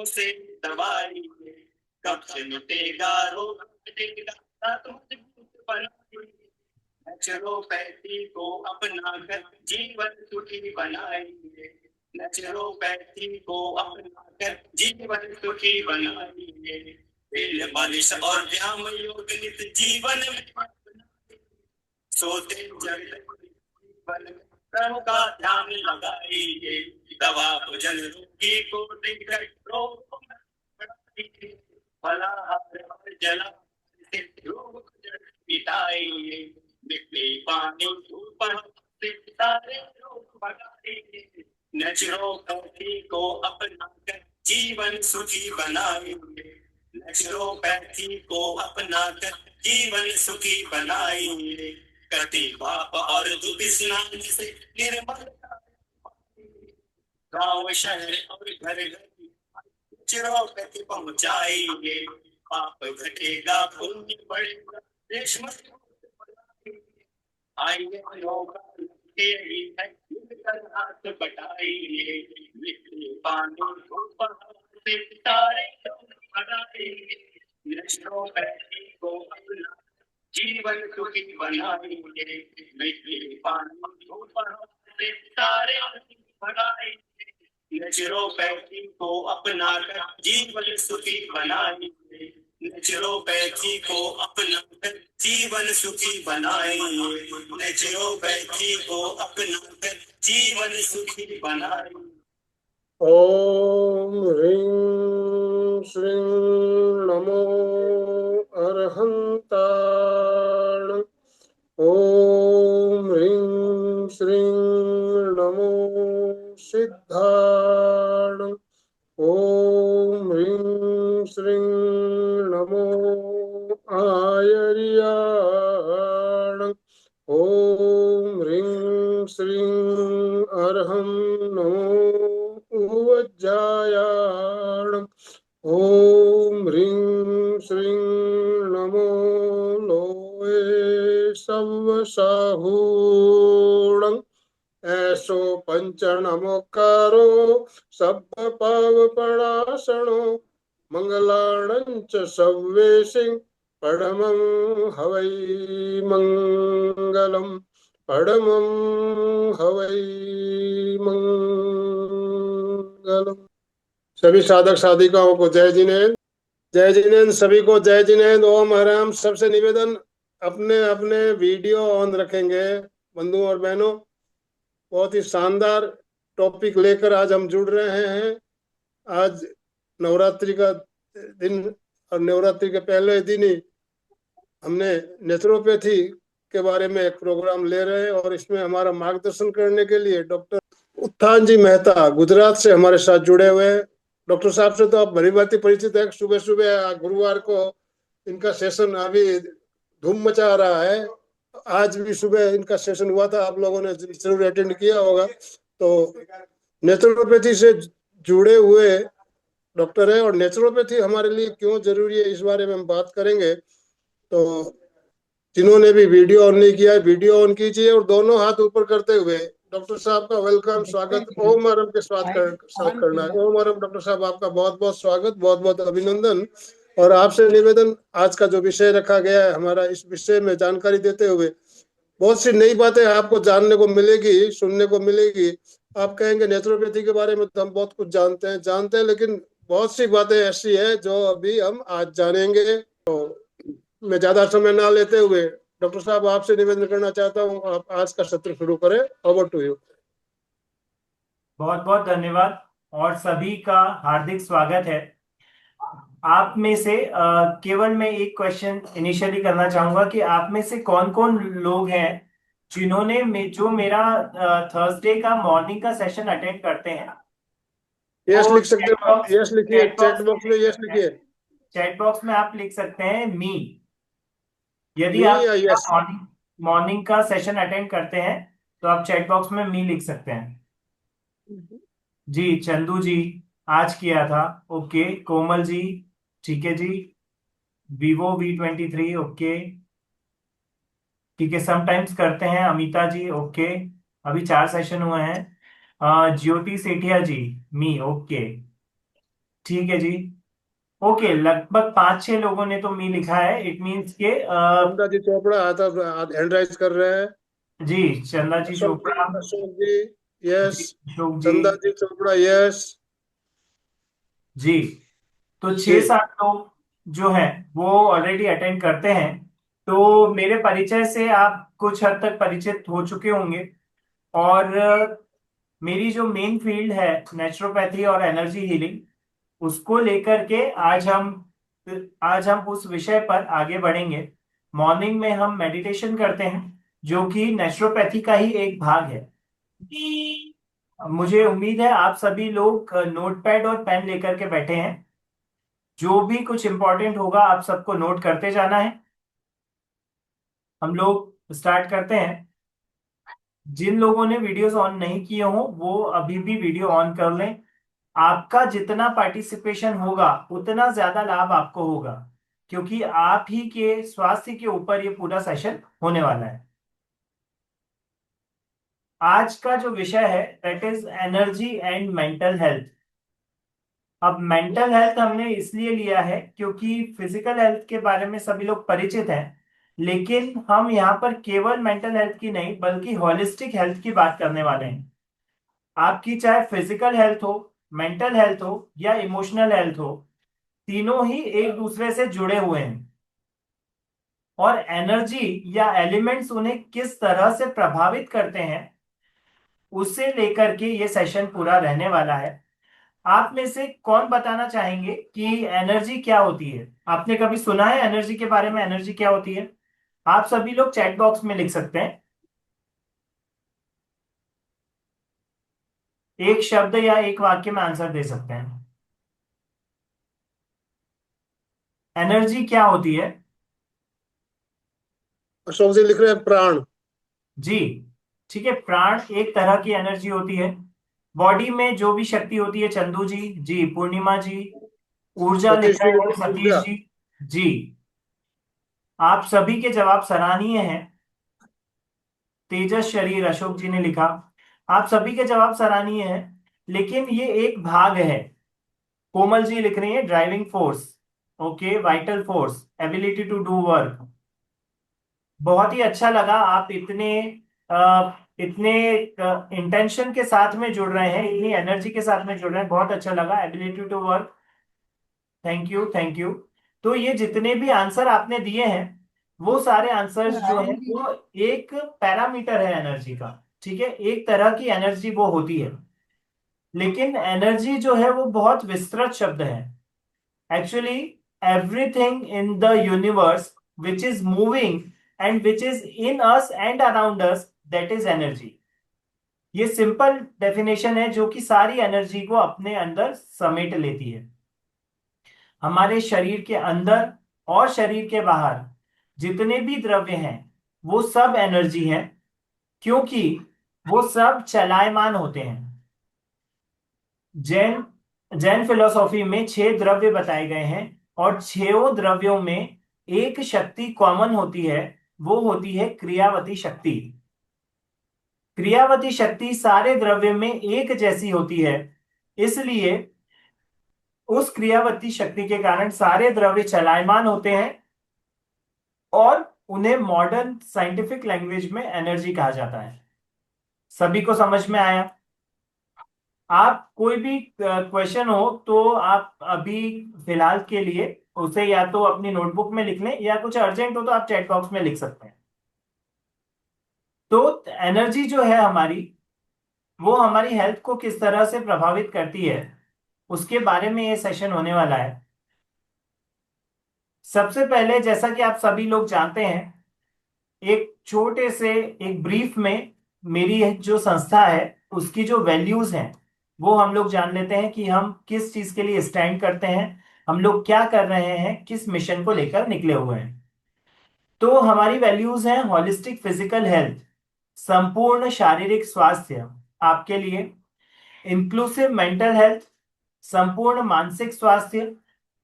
फूलों से दवाई, कब से मिटेगा रोग मिटेगा रात मजबूत बनाई, नेचुरोपैथी को अपना कर जीवन सुखी बनाएंगे, नेचुरोपैथी को अपना कर जीवन सुखी बनाएंगे, तेल मालिश और व्यायाम योग नित जीवन में अपनाएंगे, सोते जगते जीवन में प्रभु का ध्यान लगाइए, दवा भोजन रोगी को देकर रोग को बढ़ाइए, फलाहार और जलाहार से रोग को जड़ मिटाइए, मिट्टी पानी धूप से सारे रोग भगाइए, नेचुरोपैथी को अपनाकर जीवन सुखी बनाएंगे, नेचुरोपैथी को अपनाकर जीवन सुखी बनाएंगे, कटी पाप और दुर्विस्नान से निर्मल गांव शहर और घर घर नेचुरोपैथी पहुंचाएंगे, पाप घटेगा पुण्य बढ़ेगा देश मजबूत बनाएंगे, आइए योगा के ही है मिलकर हाथ बटाइए, मिट्टी पानी धूप से सितारे बनाएंगे, नेचुरोपैथी को अपना जीवन सुखी बनाएंगे, मिट्टी पानी धूप से सितारे बनाएंगे, नेचुरोपैथी को अपनाकर जीवन सुखी बनाएंगे, नेचुरोपैथी को अपनाकर जीवन सुखी बनाएंगे, नेचुरोपैथी को अपनाकर जीवन सुखी बनाएंगे। ओम ह्रीं श्रीं नमो अरहंताण, ओम ह्रीं श्रीं नमो सिद्धाण, ओम ह्रीं श्रीं नमो आयर्याण, ओम ह्रीं श्रीं अर्हं नमो उवज्जायाण, ओम ह्रीं श्रीं नमो लोये सव्वसाहूणं, ऐसो पंच नमोकारो सब्ब पावपणासनो, मंगलाणं च सव्वेसिं परमं हवै मंगलम्, परमं हवै मंगलम्। सभी साधक साधिकाओं को जय जिनेन्द्र, जय जिनेन्द्र, सभी को जय जिनेन्द्र, ओम हराम। सबसे निवेदन, अपने अपने वीडियो ऑन रखेंगे बंधुओं और बहनों। बहुत ही शानदार टॉपिक लेकर आज हम जुड़ रहे हैं। आज नवरात्रि का दिन और नवरात्रि के पहले दिन ही हमने नेचुरोपैथी के बारे में एक प्रोग्राम ले रहे हैं और इसमें हमारा मार्गदर्शन करने के लिए डॉक्टर उत्थान जी मेहता गुजरात से हमारे साथ जुड़े हुए हैं। डॉक्टर साहब से तो आप भली भांति परिचित है। सुबह सुबह गुरुवार को इनका सेशन अभी धूम मचा रहा है। आज भी सुबह इनका सेशन हुआ था, आप लोगों ने जरूर अटेंड किया होगा। तो नेचुरोपैथी से जुड़े हुए डॉक्टर है और नेचुरोपैथी हमारे लिए क्यों जरूरी है इस बारे में हम बात करेंगे। तो जिन्होंने भी वीडियो ऑन नहीं किया है वीडियो ऑन कीजिए और दोनों हाथ ऊपर करते हुए डॉक्टर साहब का वेलकम, स्वागत ओम आरम के साथ करना है। ओम आरम डॉक्टर साहब, आपका बहुत बहुत स्वागत, बहुत बहुत अभिनंदन। और आपसे निवेदन, आज का जो विषय रखा गया है हमारा, इस विषय में जानकारी देते हुए बहुत सी नई बातें आपको जानने को मिलेगी, सुनने को मिलेगी। आप कहेंगे नेचुरोपैथी के बारे में तो हम बहुत कुछ जानते हैं, लेकिन बहुत सी बातें ऐसी है जो अभी हम आज जानेंगे। तो मैं ज्यादा समय ना लेते हुए डॉक्टर साहब आपसे निवेदन करना चाहता हूँ, आप आज का सत्र शुरू करें। Over to you. बहुत बहुत धन्यवाद और सभी का हार्दिक स्वागत है। आप में से केवल मैं एक क्वेश्चन इनिशियली करना चाहूंगा कि आप में से कौन कौन लोग हैं जिन्होंने जो मेरा थर्सडे का मॉर्निंग का सेशन अटेंड करते हैं। यस लिख सकते हो आप, यस लिखिए, चैट बॉक्स में यस लिखिए। चैट बॉक्स में आप लिख सकते हैं मी। यदि आप मॉर्निंग का सेशन अटेंड करते हैं तो आप चैट बॉक्स में मी लिख सकते हैं। जी चंदू जी आज किया था, ओके। कोमल जी ठीक है जी। Vivo V23 ओके ठीक है, समटाइम्स करते हैं। अमिता जी ओके, अभी 4 सेशन हुए हैं। ज्योति सेठिया जी मी ओके। ठीक है जी। ओके, लगभग 5-6 लोगों ने तो मी लिखा है, इट मीन्स के चंदा जी चोपड़ा आता हैंड राइज कर रहे हैं। जी, चंदा जी चोपड़ा। अशोक जी यस। जी, अशोक जी। चंदा जी चोपड़ा यस। जी, तो जी 6-7 लोग जो हैं वो ऑलरेडी अटेंड करते हैं। तो मेरे परिचय से आप कुछ हद तक परिचित हो चुके होंगे। और मेरी जो मेन फील्ड है नेचुरोपैथी और एनर्जी हीलिंग, उसको लेकर के आज हम उस विषय पर आगे बढ़ेंगे। मॉर्निंग में हम मेडिटेशन करते हैं, जो कि नेचुरोपैथी का ही एक भाग है। मुझे उम्मीद है आप सभी लोग नोटपैड और पेन लेकर के बैठे हैं। जो भी कुछ इंपॉर्टेंट होगा आप सबको नोट करते जाना है। हम लोग स्टार्ट करते हैं। जिन लोगों ने वीडियोस ऑन नहीं किए हों वो अभी भी वीडियो ऑन कर लें। आपका जितना पार्टिसिपेशन होगा उतना ज्यादा लाभ आपको होगा, क्योंकि आप ही के स्वास्थ्य के ऊपर ये पूरा सेशन होने वाला है। आज का जो विषय है that is energy and mental health. अब मेंटल हेल्थ हमने इसलिए लिया है क्योंकि फिजिकल हेल्थ के बारे में सभी लोग परिचित हैं, लेकिन हम यहाँ पर केवल मेंटल हेल्थ की नहीं बल्कि होलिस्टिक हेल्थ की बात करने वाले हैं। आपकी चाहे फिजिकल हेल्थ हो, मेंटल हेल्थ हो या इमोशनल हेल्थ हो, तीनों ही एक दूसरे से जुड़े हुए हैं। और एनर्जी या एलिमेंट्स उन्हें किस तरह से प्रभावित करते हैं उसे लेकर के ये सेशन पूरा रहने वाला है। आप में से कौन बताना चाहेंगे कि एनर्जी क्या होती है? आपने कभी सुना है एनर्जी के बारे में? एनर्जी क्या होती है? आप सभी लोग चैट बॉक्स में लिख सकते हैं, एक शब्द या एक वाक्य में आंसर दे सकते हैं। एनर्जी क्या होती है? अशोक जी लिख रहे हैं प्राण। जी, ठीक है, प्राण एक तरह की एनर्जी होती है। बॉडी में जो भी शक्ति होती है, चंदू जी, जी पूर्णिमा जी, ऊर्जा सतीश लिखा जी है लिख रहे हैं सतीश ऊर्जा। जी। जी, आप सभी के जवाब सराहनीय हैं। तेजस शरीर अशोक जी ने लिखा। आप सभी के जवाब सराहनीय हैं, लेकिन ये एक भाग है। कोमल जी लिख रही है driving force. Okay, vital force, ability to do work. बहुत ही अच्छा लगा, आप इतने इंटेंशन के साथ में जुड़ रहे हैं, इतनी एनर्जी के साथ में जुड़ रहे हैं, बहुत अच्छा लगा। Ability to work, thank you thank you. तो ये जितने भी आंसर आपने दिए हैं वो सारे आंसर्स जो हैं वो एक पैरामीटर है एनर्जी का। ठीक है, एक तरह की एनर्जी वो होती है। लेकिन एनर्जी जो है वो बहुत विस्तृत शब्द है। Actually everything in the universe which is moving and which is in us and around us, that is energy. ये सिंपल डेफिनेशन है जो कि सारी एनर्जी को अपने अंदर समेट लेती है। हमारे शरीर के अंदर और शरीर के बाहर जितने भी द्रव्य हैं वो सब एनर्जी हैं, क्योंकि वो सब चलायमान होते हैं। जैन जैन फिलोसॉफी में 6 द्रव्य बताए गए हैं, और 6 द्रव्यों में एक शक्ति कॉमन होती है, वो होती है क्रियावती शक्ति। क्रियावती शक्ति सारे द्रव्य में एक जैसी होती है, इसलिए उस क्रियावती शक्ति के कारण सारे द्रव्य चलायमान होते हैं, और उन्हें मॉडर्न साइंटिफिक लैंग्वेज में एनर्जी कहा जाता है। सभी को समझ में आया? आप कोई भी क्वेश्चन हो तो आप अभी फिलहाल के लिए उसे या तो अपनी नोटबुक में लिख लें, या कुछ अर्जेंट हो तो आप चैट बॉक्स में लिख सकते हैं। तो एनर्जी जो है हमारी, वो हमारी हेल्थ को किस तरह से प्रभावित करती है उसके बारे में ये सेशन होने वाला है। सबसे पहले, जैसा कि आप सभी लोग जानते हैं, एक छोटे से एक ब्रीफ में मेरी जो संस्था है उसकी जो वैल्यूज हैं वो हम लोग जान लेते हैं कि हम किस चीज के लिए स्टैंड करते हैं, हम लोग क्या कर रहे हैं, किस मिशन को लेकर निकले हुए हैं। तो हमारी वैल्यूज हैं होलिस्टिक फिजिकल हेल्थ, संपूर्ण शारीरिक स्वास्थ्य आपके लिए। इंक्लूसिव मेंटल हेल्थ, संपूर्ण मानसिक स्वास्थ्य।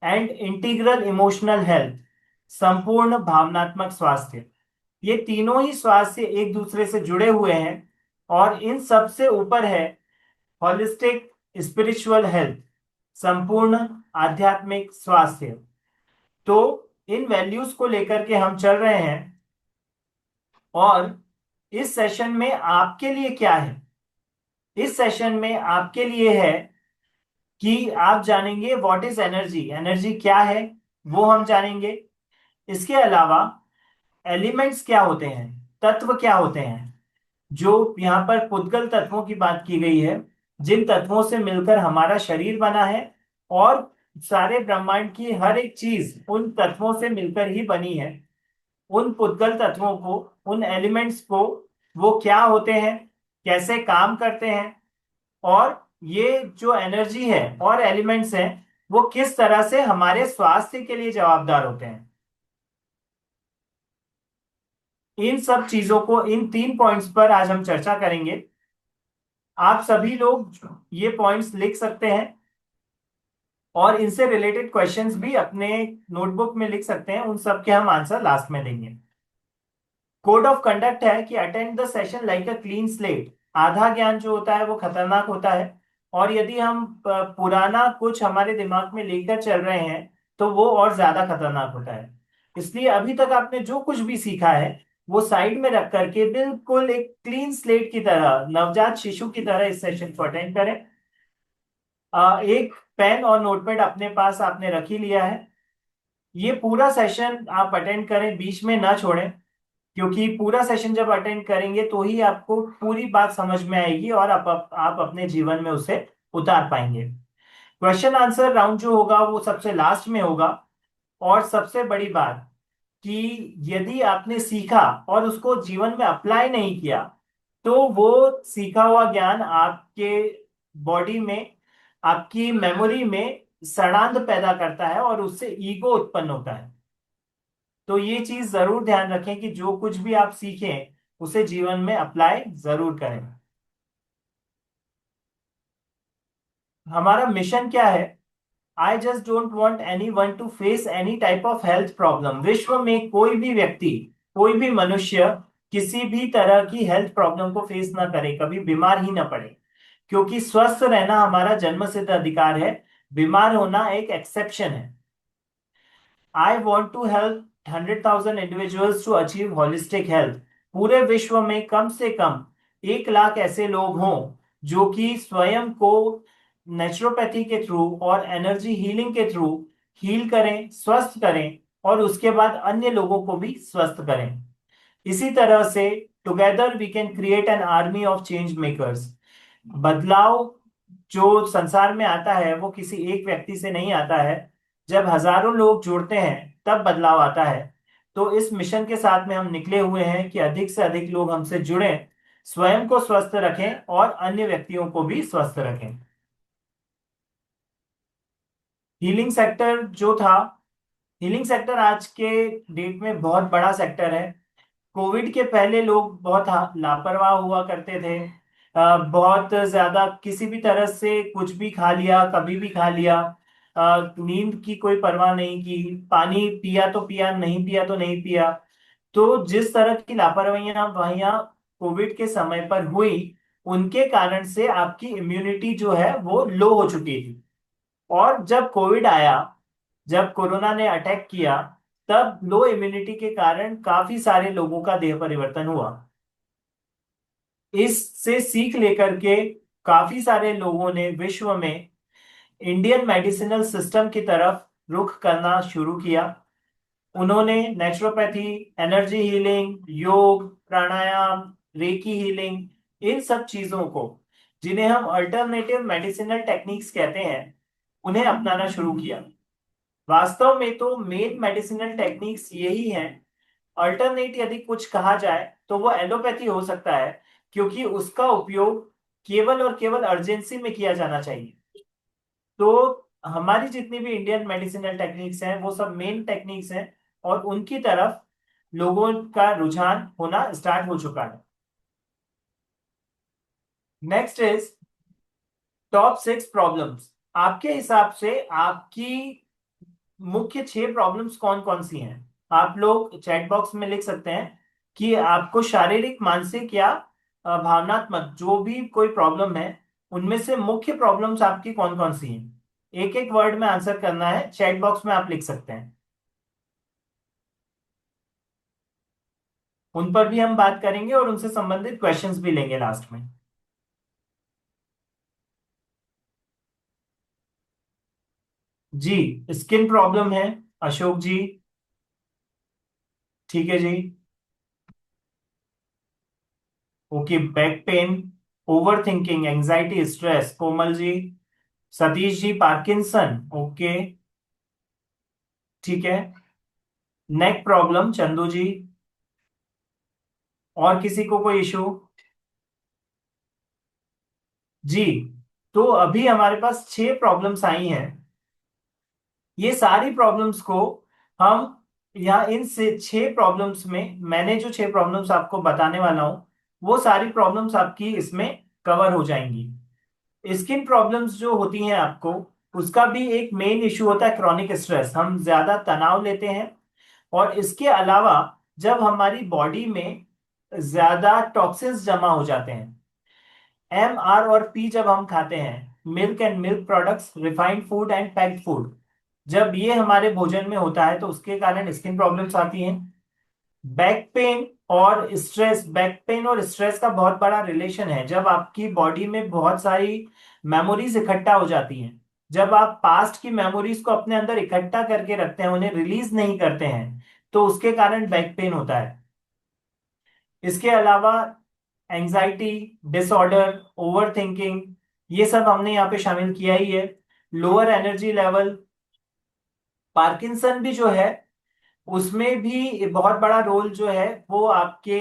एंड इंटीग्रल इमोशनल हेल्थ, संपूर्ण भावनात्मक स्वास्थ्य। ये तीनों ही स्वास्थ्य एक दूसरे से जुड़े हुए हैं, और इन सब से ऊपर है होलिस्टिक स्पिरिचुअल हेल्थ, संपूर्ण आध्यात्मिक स्वास्थ्य। तो इन वैल्यूज को लेकर के हम चल रहे हैं। और इस सेशन में आपके लिए क्या है? इस सेशन में आपके लिए है कि आप जानेंगे व्हाट इज एनर्जी, एनर्जी क्या है वो हम जानेंगे। इसके अलावा एलिमेंट्स क्या होते हैं, तत्व क्या होते हैं, जो यहाँ पर पुद्गल तत्वों की बात की गई है, जिन तत्वों से मिलकर हमारा शरीर बना है और सारे ब्रह्मांड की हर एक चीज उन तत्वों से मिलकर ही बनी है। उन पुद्गल तत्वों को, उन एलिमेंट्स को, वो क्या होते हैं, कैसे काम करते हैं, और ये जो एनर्जी है और एलिमेंट्स हैं वो किस तरह से हमारे स्वास्थ्य के लिए जवाबदार होते हैं। इन सब चीजों को, इन 3 पॉइंट्स पर आज हम चर्चा करेंगे। आप सभी लोग ये पॉइंट्स लिख सकते हैं और इनसे रिलेटेड क्वेश्चंस भी अपने नोटबुक में लिख सकते हैं। उन सब के हम आंसर लास्ट में देंगे। कोड ऑफ कंडक्ट है कि attend the session like a clean slate. आधा ज्ञान जो होता है वो खतरनाक होता है, और यदि हम पुराना कुछ हमारे दिमाग में लेकर चल रहे हैं तो वो और ज्यादा खतरनाक होता है। इसलिए अभी तक आपने जो कुछ भी सीखा है वो साइड में रख करके बिल्कुल एक क्लीन स्लेट की तरह, नवजात शिशु की तरह इस सेशन को अटेंड करें। एक पेन और नोटपैड अपने पास आपने रख ही लिया है। ये पूरा सेशन आप अटेंड करें, बीच में ना छोड़ें, क्योंकि पूरा सेशन जब अटेंड करेंगे तो ही आपको पूरी बात समझ में आएगी और आप अपने जीवन में उसे उतार पाएंगे। क्वेश्चन आंसर राउंड जो होगा वो सबसे लास्ट में होगा। और सबसे बड़ी बात कि यदि आपने सीखा और उसको जीवन में अप्लाई नहीं किया तो वो सीखा हुआ ज्ञान आपके बॉडी में, आपकी मेमोरी में सड़ांध पैदा करता है और उससे ईगो उत्पन्न होता है। तो ये चीज जरूर ध्यान रखें कि जो कुछ भी आप सीखें उसे जीवन में अप्लाई जरूर करें। हमारा मिशन क्या है? I just don't want any one two face any type of health problem. विश्व में कोई भी व्यक्ति, कोई भी मनुष्य किसी भी तरह की हेल्थ प्रॉब्लम को फेस ना करे, कभी बीमार ही ना पड़े, क्योंकि स्वस्थ रहना हमारा जन्मसिद्ध अधिकार है, बीमार होना एक एक्सेप्शन है। I want to help 100,000 individuals to achieve holistic health. पूरे विश्व में कम से कम 1 लाख ऐसे लोग हों जो कि स्वयं को नेचुरोपैथी के थ्रू और एनर्जी हीलिंग के थ्रू हील करें, स्वस्थ करें, और उसके बाद अन्य लोगों को भी स्वस्थ करें। इसी तरह से together we can create an army of change makers. बदलाव जो संसार में आता है वो किसी एक व्यक्ति से नहीं आता है, जब हजारों लोग जुड़ते हैं तब बदलाव आता है। तो इस मिशन के साथ में हम निकले हुए हैं कि अधिक से अधिक लोग हमसे जुड़ें, स्वयं को स्वस्थ रखें और अन्य व्यक्तियों को भी स्वस्थ रखें। हीलिंग सेक्टर जो था, हीलिंग सेक्टर आज के डेट में बहुत बड़ा सेक्टर है। कोविड के पहले लोग बहुत लापरवाह हुआ करते थे। बहुत ज्यादा किसी भी तरह से कुछ भी खा लिया, कभी भी खा लिया। नींद की कोई परवाह नहीं की, पानी पिया तो पिया, नहीं पिया तो नहीं पिया। तो जिस तरह की लापरवाहियां वहियां कोविड के समय पर हुई, उनके कारण से आपकी इम्यूनिटी जो है वो लो हो चुकी थी। और जब कोविड आया, जब कोरोना ने अटैक किया, तब लो इम्यूनिटी के कारण काफी सारे लोगों का देह परिवर्तन हुआ। इससे सीख लेकर के काफी सारे लोगों ने विश्व में इंडियन मेडिसिनल सिस्टम की तरफ रुख करना शुरू किया। उन्होंने नेचुरोपैथी, एनर्जी हीलिंग, योग, प्राणायाम, रेकी हीलिंग, इन सब चीजों को, जिन्हें हम अल्टरनेटिव मेडिसिनल टेक्निक्स कहते हैं, उन्हें अपनाना शुरू किया। वास्तव में तो मेन मेडिसिनल टेक्निक्स यही हैं। अल्टरनेट यदि कुछ कहा जाए तो वो एलोपैथी हो सकता है, क्योंकि उसका उपयोग केवल और केवल अर्जेंसी में किया जाना चाहिए। तो हमारी जितनी भी इंडियन मेडिसिनल टेक्निक्स हैं वो सब मेन टेक्निक्स हैं, और उनकी तरफ लोगों का रुझान होना स्टार्ट हो चुका है। Next is top 6 problems. आपके हिसाब से आपकी मुख्य 6 प्रॉब्लम्स कौन कौन सी हैं? आप लोग चैट बॉक्स में लिख सकते हैं कि आपको शारीरिक, मानसिक या भावनात्मक जो भी कोई प्रॉब्लम है, उनमें से मुख्य प्रॉब्लम्स आपकी कौन कौन सी हैं। एक एक वर्ड में आंसर करना है, चैट बॉक्स में आप लिख सकते हैं, उन पर भी हम बात करेंगे और उनसे संबंधित क्वेश्चंस भी लेंगे लास्ट में। जी, स्किन प्रॉब्लम है अशोक जी। ठीक है जी। Okay, back pain, over thinking, anxiety, stress Komal ji. Satish ji Parkinson, okay ठीक है। Neck problem Chandu ji. और किसी को कोई इशू? जी, तो अभी हमारे पास 6 प्रॉब्लम्स आई हैं। ये सारी प्रॉब्लम्स को हम यहाँ इन से 6 प्रॉब्लम्स में, मैंने जो 6 प्रॉब्लम्स आपको बताने वाला हूं वो सारी प्रॉब्लम्स आपकी इसमें कवर हो जाएंगी। स्किन प्रॉब्लम्स जो होती हैं आपको, उसका भी एक मेन इशू होता है क्रॉनिक स्ट्रेस, हम ज्यादा तनाव लेते हैं। और इसके अलावा जब हमारी बॉडी में ज्यादा टॉक्सिन्स जमा हो जाते हैं, एम आर और पी जब हम खाते हैं, milk and milk products, refined food and packed food, जब ये हमारे भोजन में होता है तो उसके कारण स्किन प्रॉब्लम्स आती हैं। बैक पेन और स्ट्रेस, बैक पेन और स्ट्रेस का बहुत बड़ा रिलेशन है। जब आपकी बॉडी में बहुत सारी मेमोरीज इकट्ठा हो जाती हैं, जब आप पास्ट की मेमोरीज को अपने अंदर इकट्ठा करके रखते हैं, उन्हें रिलीज नहीं करते हैं, तो उसके कारण बैक पेन होता है। इसके अलावा एंजाइटी डिसऑर्डर, ओवर थिंकिंग, ये सब हमने यहाँ पे शामिल किया ही है। लोअर एनर्जी लेवल, पार्किंसन भी जो है उसमें भी बहुत बड़ा रोल जो है वो आपके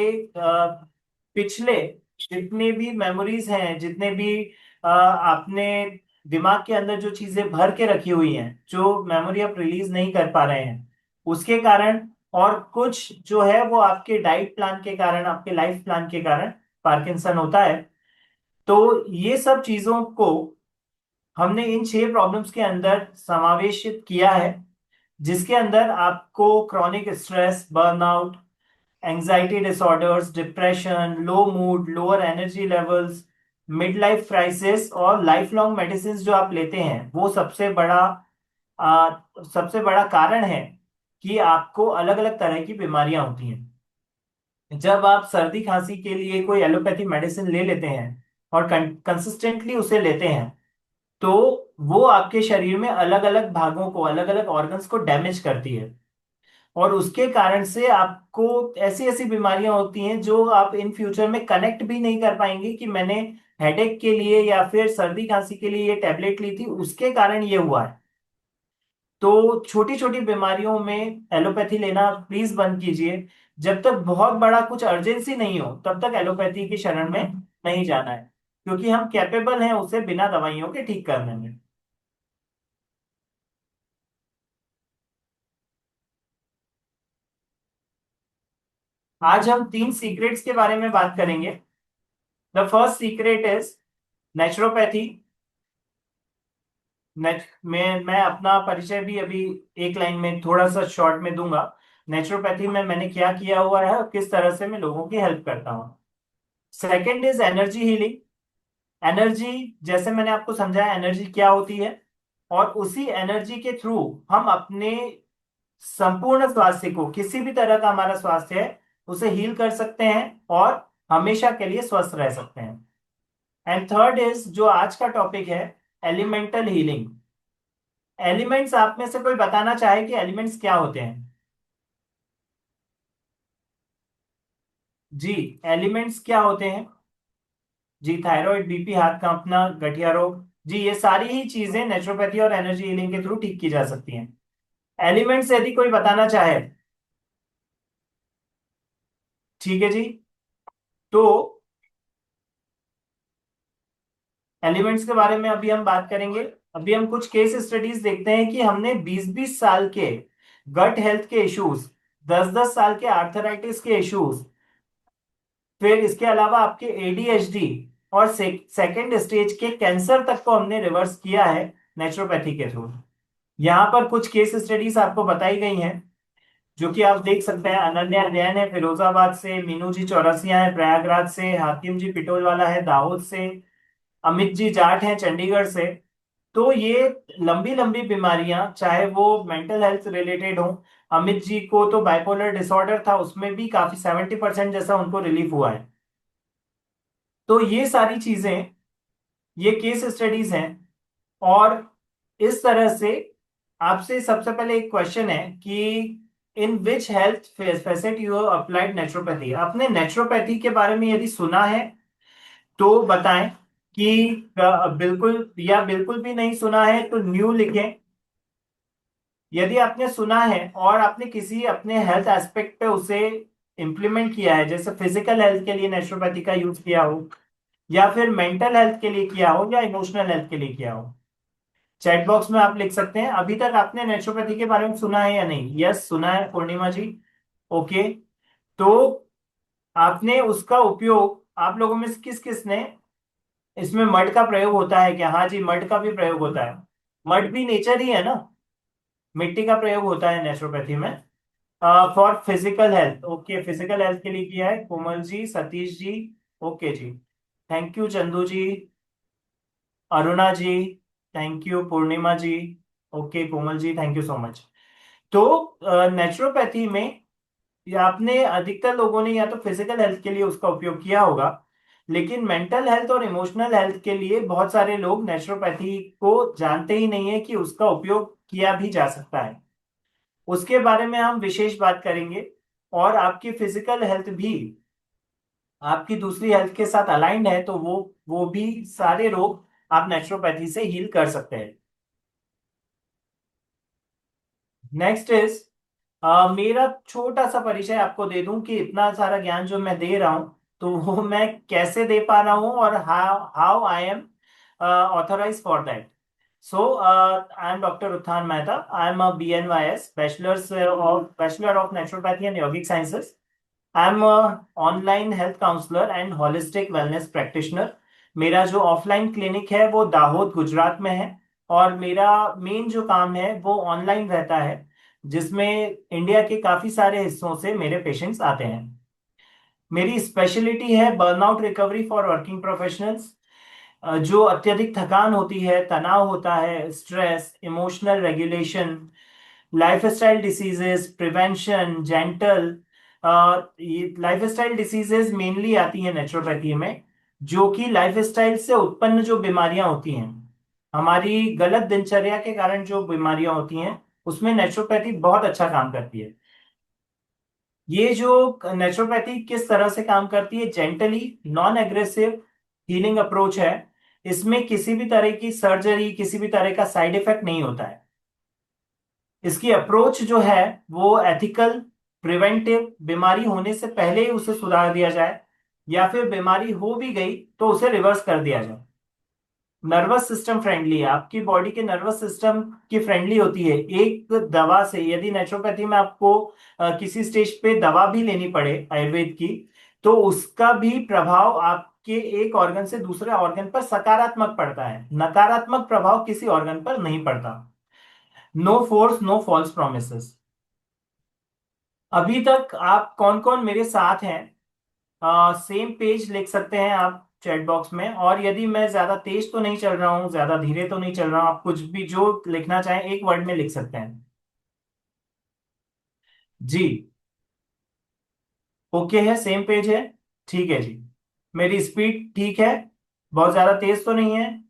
पिछले जितने भी मेमोरीज हैं, जितने भी आपने दिमाग के अंदर जो चीजें भर के रखी हुई हैं, जो मेमोरी आप रिलीज नहीं कर पा रहे हैं उसके कारण, और कुछ जो है वो आपके डाइट प्लान के कारण, आपके लाइफ प्लान के कारण पार्किंसन होता है। तो ये सब चीजों को हमने इन 6 प्रॉब्लम्स के अंदर समावेशित किया है, जिसके अंदर आपको chronic stress, burnout, anxiety disorders, depression, low mood, lower energy levels, mid life crisis और लाइफ लॉन्ग मेडिसिन जो आप लेते हैं वो आ, सबसे बड़ा कारण है कि आपको अलग अलग तरह की बीमारियां होती हैं। जब आप सर्दी खांसी के लिए कोई एलोपैथी मेडिसिन ले लेते हैं और कंसिस्टेंटली उसे लेते हैं, तो वो आपके शरीर में अलग अलग भागों को, अलग अलग ऑर्गन्स को डैमेज करती है। और उसके कारण से आपको ऐसी ऐसी बीमारियां होती हैं जो आप इन फ्यूचर में कनेक्ट भी नहीं कर पाएंगे कि मैंने हेडेक के लिए या फिर सर्दी खांसी के लिए ये टैबलेट ली थी, उसके कारण ये हुआ है। तो छोटी छोटी बीमारियों में एलोपैथी लेना प्लीज बंद कीजिए। जब तक बहुत बड़ा कुछ अर्जेंसी नहीं हो तब तक एलोपैथी की शरण में नहीं जाना है, क्योंकि हम कैपेबल हैं उसे बिना दवाइयों के ठीक करने में। आज हम 3 सीक्रेट्स के बारे में बात करेंगे। The first secret is naturopathy. मैं अपना परिचय भी अभी एक लाइन में थोड़ा सा शॉर्ट में दूंगा। नेचुरोपैथी में मैंने क्या किया हुआ है और किस तरह से मैं लोगों की हेल्प करता हूँ। Second is energy healing. Energy, जैसे मैंने आपको समझाया एनर्जी क्या होती है, और उसी एनर्जी के थ्रू हम अपने संपूर्ण स्वास्थ्य को, किसी भी तरह का हमारा स्वास्थ्य है उसे हील कर सकते हैं और हमेशा के लिए स्वस्थ रह सकते हैं। एंड थर्ड इज जो आज का टॉपिक है, एलिमेंटल हीलिंग। एलिमेंट्स, आप में से कोई बताना चाहे कि एलिमेंट्स क्या होते हैं? जी, एलिमेंट्स क्या होते हैं? जी, थायराइड, बीपी, हाथ कांपना, गठिया रोग, जी ये सारी ही चीजें नेचुरोपैथी और एनर्जी हीलिंग के थ्रू ठीक की जा सकती हैं। एलिमेंट्स यदि कोई बताना चाहे, ठीक है जी। तो एलिमेंट्स के बारे में अभी हम बात करेंगे। अभी हम कुछ केस स्टडीज देखते हैं कि हमने 20-20 साल के गट हेल्थ के इश्यूज, 10-10 साल के आर्थराइटिस के इश्यूज, फिर इसके अलावा आपके एडीएचडी और सेकेंड स्टेज के कैंसर तक को हमने रिवर्स किया है नेचुरोपैथी के थ्रू। यहाँ पर कुछ केस स्टडीज आपको बताई गई हैं जो कि आप देख सकते हैं। अनन्या जैन है फिरोजाबाद से, मीनू जी चौरसिया है प्रयागराज से, हाकिम जी पिटोल वाला है दाहोद से, अमित जी जाट हैं चंडीगढ़ से। तो ये लंबी लंबी बीमारियां, चाहे वो मेंटल हेल्थ रिलेटेड हो, अमित जी को तो बाइपोलर डिसऑर्डर था, उसमें भी काफी 70% जैसा उनको रिलीफ हुआ है। तो ये सारी चीजें, ये केस स्टडीज हैं। और इस तरह से आपसे सबसे पहले एक क्वेश्चन है कि in which health facet you have applied naturopathy. आपने नेचुरोपैथी के बारे में यदि सुना है तो बताएं, कि बिल्कुल या बिल्कुल भी नहीं सुना है तो न्यू लिखें। यदि आपने सुना है और आपने किसी अपने हेल्थ एस्पेक्ट पे उसे इम्प्लीमेंट किया है, जैसे फिजिकल हेल्थ के लिए नेचुरोपैथी का यूज किया हो, या फिर मेंटल हेल्थ के लिए किया हो, या इमोशनल हेल्थ के लिए किया हो, चैट बॉक्स में आप लिख सकते हैं। अभी तक आपने नेचुरोपैथी के बारे में सुना है या नहीं? यस, सुना है पूर्णिमा जी। ओके। तो आपने उसका उपयोग, आप लोगों में से किस किस ने, इसमें मड का प्रयोग होता है क्या? हाँ जी, मड का भी प्रयोग होता है। मड भी नेचर ही है ना, मिट्टी का प्रयोग होता है नेचुरोपैथी में। For physical health, okay, physical health के लिए किया है कोमल जी, सतीश जी। ओके जी, thank you Chandu ji, Aruna ji, thank you Purnima ji. Okay Komal ji, thank you so much. तो नेचुरोपैथी में या आपने, अधिकतर लोगों ने या तो फिजिकल हेल्थ के लिए उसका उपयोग किया होगा, लेकिन मेंटल हेल्थ और इमोशनल हेल्थ के लिए बहुत सारे लोग नेचुरोपैथी को जानते ही नहीं है कि उसका उपयोग किया भी जा सकता है। उसके बारे में हम विशेष बात करेंगे। और आपकी फिजिकल हेल्थ भी आपकी दूसरी हेल्थ के साथ अलाइंड है, तो वो भी सारे रोग आप नेचुरोपैथी से हील कर सकते हैं। नेक्स्ट इज, मेरा छोटा सा परिचय आपको दे दूं कि इतना सारा ज्ञान जो मैं दे रहा हूं तो वो मैं कैसे दे पा रहा हूं, और how how I am authorise for that. So I am doctor Utthan Mehta. I am a BNYS, bachelor of naturopathy and yogic sciences. I am online health counsellor and holistic wellness practitioner. मेरा जो ऑफलाइन क्लिनिक है वो दाहोद गुजरात में है, और मेरा main जो काम है वो ऑनलाइन रहता है, जिसमें इंडिया के काफी सारे हिस्सों से मेरे पेशेंट्स आते हैं। मेरी स्पेशलिटी है burnout recovery for working professionals. जो अत्यधिक थकान होती है, तनाव होता है, stress, emotional regulation, lifestyle diseases, prevention, gentle. ये लाइफस्टाइल डिसीजेस मेनली आती हैं नेचुरोपैथी में, जो कि लाइफस्टाइल से उत्पन्न जो बीमारियां होती हैं, हमारी गलत दिनचर्या के कारण जो बीमारियां होती हैं, उसमें नेचुरोपैथी बहुत अच्छा काम करती है। ये जो नेचुरोपैथी किस तरह से काम करती है, gently, non aggressive healing approach है। इसमें किसी भी तरह की सर्जरी, किसी भी तरह का साइड इफेक्ट नहीं होता है। इसकी अप्रोच जो है वो एथिकल, प्रिवेंटिव, बीमारी होने से पहले ही उसे सुधार दिया जाए, या फिर बीमारी हो भी गई तो उसे रिवर्स कर दिया जाए। नर्वस सिस्टम फ्रेंडली है, आपकी बॉडी के नर्वस सिस्टम की फ्रेंडली होती है। एक दवा से, यदि नेचुरोपैथी में आपको किसी स्टेज पे दवा भी लेनी पड़े आयुर्वेद की, तो उसका भी प्रभाव आपके एक ऑर्गन से दूसरे ऑर्गन पर सकारात्मक पड़ता है, नकारात्मक प्रभाव किसी ऑर्गन पर नहीं पड़ता। No force, no false promises. अभी तक आप कौन कौन मेरे साथ हैं? सेम पेज लिख सकते हैं आप चैट बॉक्स में। और यदि मैं ज्यादा तेज तो नहीं चल रहा हूँ, ज्यादा धीरे तो नहीं चल रहा हूँ, आप कुछ भी जो लिखना चाहें एक वर्ड में लिख सकते हैं। जी, ओके है, सेम पेज है, ठीक है जी। मेरी स्पीड ठीक है, बहुत ज्यादा तेज तो नहीं है?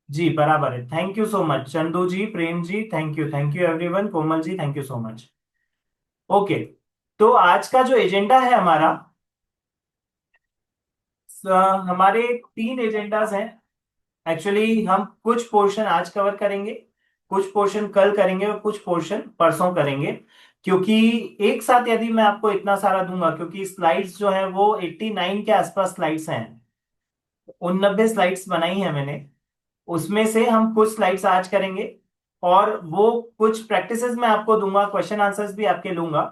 जी बराबर है। Thank you so much Chandu ji, Prem ji, thank you everyone, Komal ji, thank you so much. Okay, तो आज का जो एजेंडा है हमारा, हमारे 3 एजेंडाज हैं। एक्चुअली हम कुछ पोर्शन आज कवर करेंगे, कुछ पोर्शन कल करेंगे, और कुछ पोर्शन परसों करेंगे। क्योंकि एक साथ यदि मैं आपको इतना सारा दूंगा, क्योंकि स्लाइड्स जो है वो 89 के आसपास स्लाइड्स हैं, 89 स्लाइड्स बनाई है मैंने, उसमें से हम कुछ स्लाइड्स आज करेंगे, और वो कुछ प्रैक्टिसेस मैं आपको दूंगा, क्वेश्चन आंसर्स भी आपके लूंगा।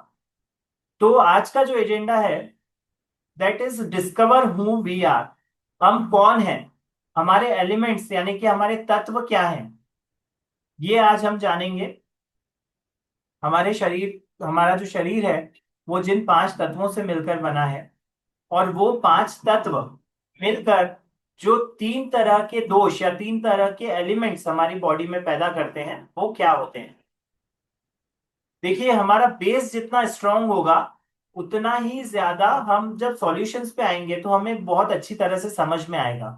तो आज का जो एजेंडा है, that is discover who we are. हम कौन हैं, हमारे एलिमेंट्स यानी कि हमारे तत्व क्या हैं, ये आज हम जानेंगे। हमारे शरीर, हमारा जो शरीर है वो जिन 5 तत्वों से मिलकर बना है, और वो 5 तत्व मिलकर जो 3 तरह के दोष या 3 तरह के एलिमेंट्स हमारी बॉडी में पैदा करते हैं वो क्या होते हैं। देखिए, हमारा बेस जितना स्ट्रांग होगा उतना ही ज्यादा हम जब सॉल्यूशंस पे आएंगे तो हमें बहुत अच्छी तरह से समझ में आएगा।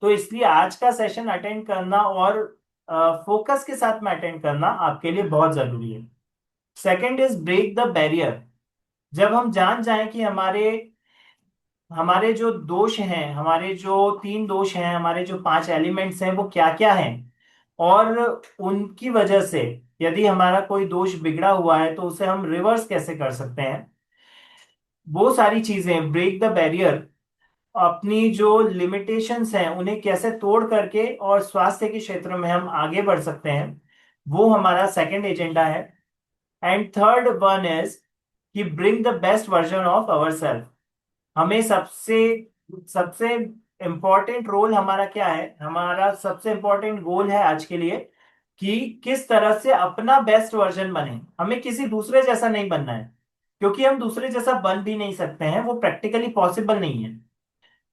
तो इसलिए आज का सेशन अटेंड करना और फोकस के साथ में अटेंड करना आपके लिए बहुत जरूरी है। Second is break the barrier. जब हम जान जाएं कि हमारे हमारे जो दोष हैं, हमारे जो 3 दोष हैं, हमारे जो 5 एलिमेंट्स हैं वो क्या क्या हैं, और उनकी वजह से यदि हमारा कोई दोष बिगड़ा हुआ है तो उसे हम रिवर्स कैसे कर सकते हैं, वो सारी चीजें, ब्रेक द बैरियर, अपनी जो लिमिटेशंस हैं उन्हें कैसे तोड़ करके और स्वास्थ्य के क्षेत्र में हम आगे बढ़ सकते हैं, वो हमारा सेकंड एजेंडा है। एंड थर्ड वन इज कि bring the best version of our self. हमें सबसे सबसे इम्पोर्टेंट रोल हमारा क्या है, हमारा सबसे इम्पोर्टेंट गोल है आज के लिए कि किस तरह से अपना बेस्ट वर्जन बने। हमें किसी दूसरे जैसा नहीं बनना है, क्योंकि हम दूसरे जैसा बन भी नहीं सकते हैं, वो प्रैक्टिकली पॉसिबल नहीं है,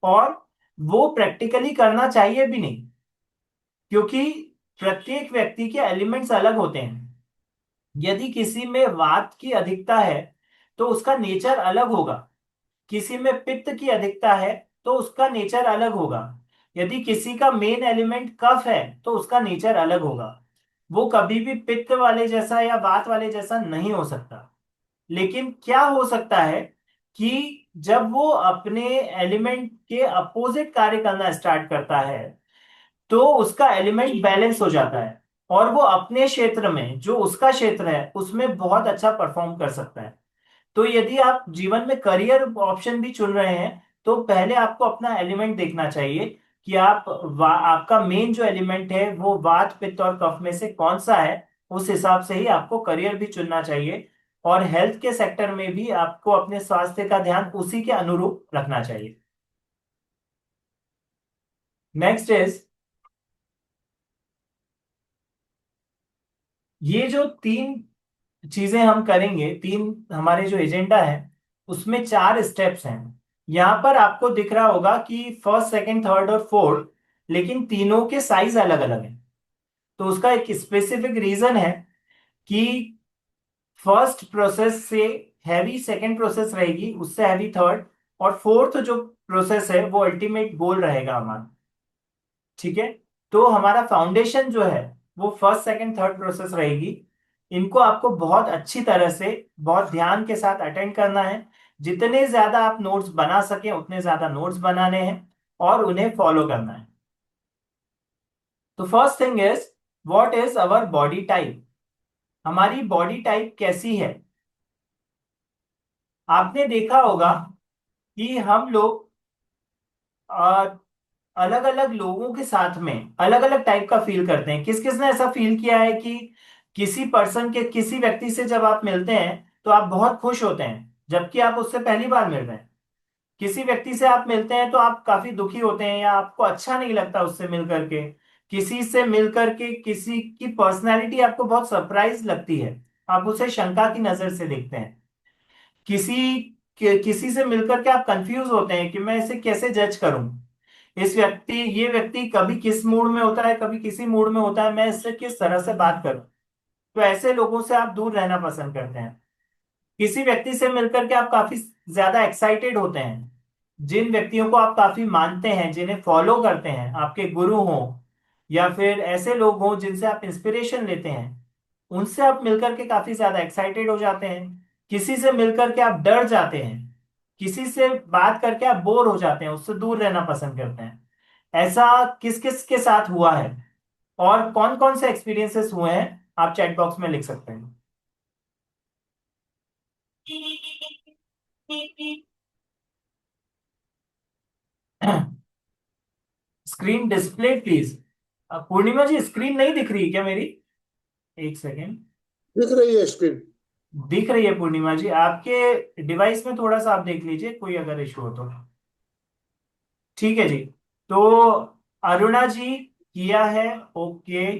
और वो प्रैक्टिकली करना चाहिए भी नहीं, क्योंकि प्रत्येक व्यक्ति के एलिमेंट्स अलग होते हैं। यदि किसी में वात की अधिकता है तो उसका नेचर अलग होगा, किसी में पित्त की अधिकता है तो उसका नेचर अलग होगा, यदि किसी का मेन एलिमेंट कफ है तो उसका नेचर अलग होगा। वो कभी भी पित्त वाले जैसा या वात वाले जैसा नहीं हो सकता। लेकिन क्या हो सकता है कि जब वो अपने एलिमेंट के अपोजिट कार्य करना स्टार्ट करता है तो उसका एलिमेंट बैलेंस हो जाता है, और वो अपने क्षेत्र में, जो उसका क्षेत्र है, उसमें बहुत अच्छा परफॉर्म कर सकता है। तो यदि आप जीवन में करियर ऑप्शन भी चुन रहे हैं तो पहले आपको अपना एलिमेंट देखना चाहिए कि आपका मेन जो एलिमेंट है वो वात पित्त और कफ में से कौन सा है। उस हिसाब से ही आपको करियर भी चुनना चाहिए, और हेल्थ के सेक्टर में भी आपको अपने स्वास्थ्य का ध्यान उसी के अनुरूप रखना चाहिए। नेक्स्ट इज, ये जो 3 चीजें हम करेंगे, 3 हमारे जो एजेंडा है उसमें 4 स्टेप्स हैं। यहां पर आपको दिख रहा होगा कि फर्स्ट सेकंड थर्ड और फोर्थ, लेकिन तीनों के साइज अलग अलग हैं। तो उसका एक स्पेसिफिक रीजन है कि फर्स्ट प्रोसेस से हैवी सेकंड प्रोसेस रहेगी, उससे हैवी थर्ड, और फोर्थ जो प्रोसेस है वो अल्टीमेट गोल रहेगा हमारा। ठीक है, तो हमारा फाउंडेशन जो है वो फर्स्ट सेकंड थर्ड प्रोसेस रहेगी। इनको आपको बहुत अच्छी तरह से, बहुत ध्यान के साथ अटेंड करना है। जितने ज्यादा आप नोट्स बना सके उतने ज्यादा नोट्स बनाने हैं और उन्हें फॉलो करना है। तो first thing is, what is our body type. हमारी बॉडी टाइप कैसी है। आपने देखा होगा कि हम लोग अलग अलग लोगों के साथ में अलग अलग टाइप का फील करते हैं। किस किस ने ऐसा फील किया है कि किसी पर्सन के, किसी व्यक्ति से जब आप मिलते हैं तो आप बहुत खुश होते हैं जबकि आप उससे पहली बार मिल रहे हैं। किसी व्यक्ति से आप मिलते हैं तो आप काफी दुखी होते हैं या आपको अच्छा नहीं लगता उससे मिल करके। किसी से मिल करके किसी की पर्सनैलिटी आपको बहुत सरप्राइज लगती है, आप उसे शंका की नजर से देखते हैं। किसी किसी से मिलकर के आप कंफ्यूज होते हैं कि मैं इसे कैसे जज करूं। ये व्यक्ति कभी किस मूड में होता है, कभी किसी मूड में होता है, मैं इससे किस तरह से बात करूं। तो ऐसे लोगों से आप दूर रहना पसंद करते हैं। किसी व्यक्ति से मिलकर के आप काफी ज्यादा एक्साइटेड होते हैं। जिन व्यक्तियों को आप काफी मानते हैं, जिन्हें फॉलो करते हैं, आपके गुरु हो या फिर ऐसे लोग हों जिनसे आप इंस्पिरेशन लेते हैं, उनसे आप मिलकर के काफी ज्यादा एक्साइटेड हो जाते हैं। किसी से मिलकर के आप डर जाते हैं, किसी से बात करके आप बोर हो जाते हैं, उससे दूर रहना पसंद करते हैं। ऐसा किस किस के साथ हुआ है और कौन कौन से एक्सपीरियंसेस हुए हैं, आप चैट बॉक्स में लिख सकते हैं। Screen display please. Purnima ji, screen नहीं दिख रही क्या मेरी? एक सेकेंड। दिख रही है स्क्रीन। दिख रही है पूर्णिमा जी, आपके डिवाइस में थोड़ा सा आप देख लीजिए, कोई अगर इशू हो तो। ठीक है जी। तो अरुणा जी किया है, okay.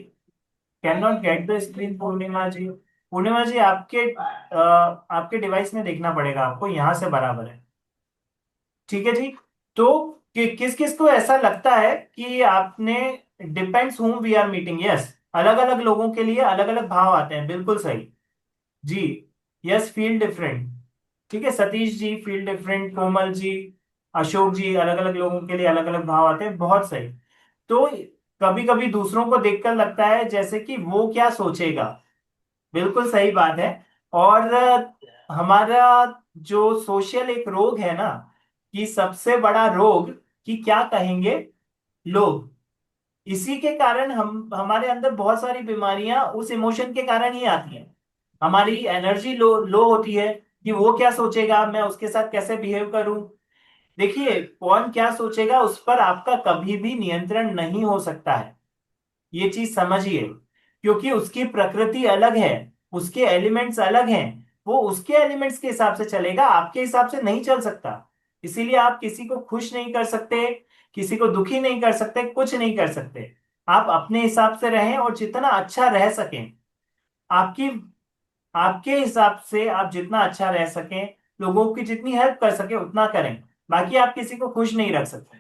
Cannot get the screen Purnima ji. Purnima ji, आपके डिवाइस में देखना पड़ेगा आपको, यहां से बराबर है। ठीक है जी। तो कि किस किस को ऐसा लगता है कि आपने depends whom we are meeting, yes, अलग अलग लोगों के लिए अलग अलग भाव आते हैं, बिल्कुल सही जी। यस, फील डिफरेंट, ठीक है, सतीश जी फील डिफरेंट, कोमल जी, अशोक जी, अलग अलग लोगों के लिए अलग अलग भाव आते हैं, बहुत सही। तो कभी कभी दूसरों को देखकर लगता है जैसे कि वो क्या सोचेगा, बिल्कुल सही बात है। और हमारा जो सोशल एक रोग है ना, कि सबसे बड़ा रोग कि क्या कहेंगे लोग, इसी के कारण हम हमारे अंदर बहुत सारी बीमारियां उस इमोशन के कारण ही आती हैं। हमारी एनर्जी लो लो होती है कि वो क्या सोचेगा, मैं उसके साथ कैसे बिहेव करूं। देखिए, कौन क्या सोचेगा उस पर आपका कभी भी नियंत्रण नहीं हो सकता है, ये चीज समझिए, क्योंकि उसकी प्रकृति अलग है, उसके एलिमेंट्स अलग हैं, वो उसके एलिमेंट्स के हिसाब से चलेगा, आपके हिसाब से नहीं चल सकता। इसीलिए आप किसी को खुश नहीं कर सकते, किसी को दुखी नहीं कर सकते, कुछ नहीं कर सकते। आप अपने हिसाब से रहें और जितना अच्छा रह सकें, आपकी आपके हिसाब से आप जितना अच्छा रह सकें, लोगों की जितनी हेल्प कर सके उतना करें, बाकी आप किसी को खुश नहीं रख सकते।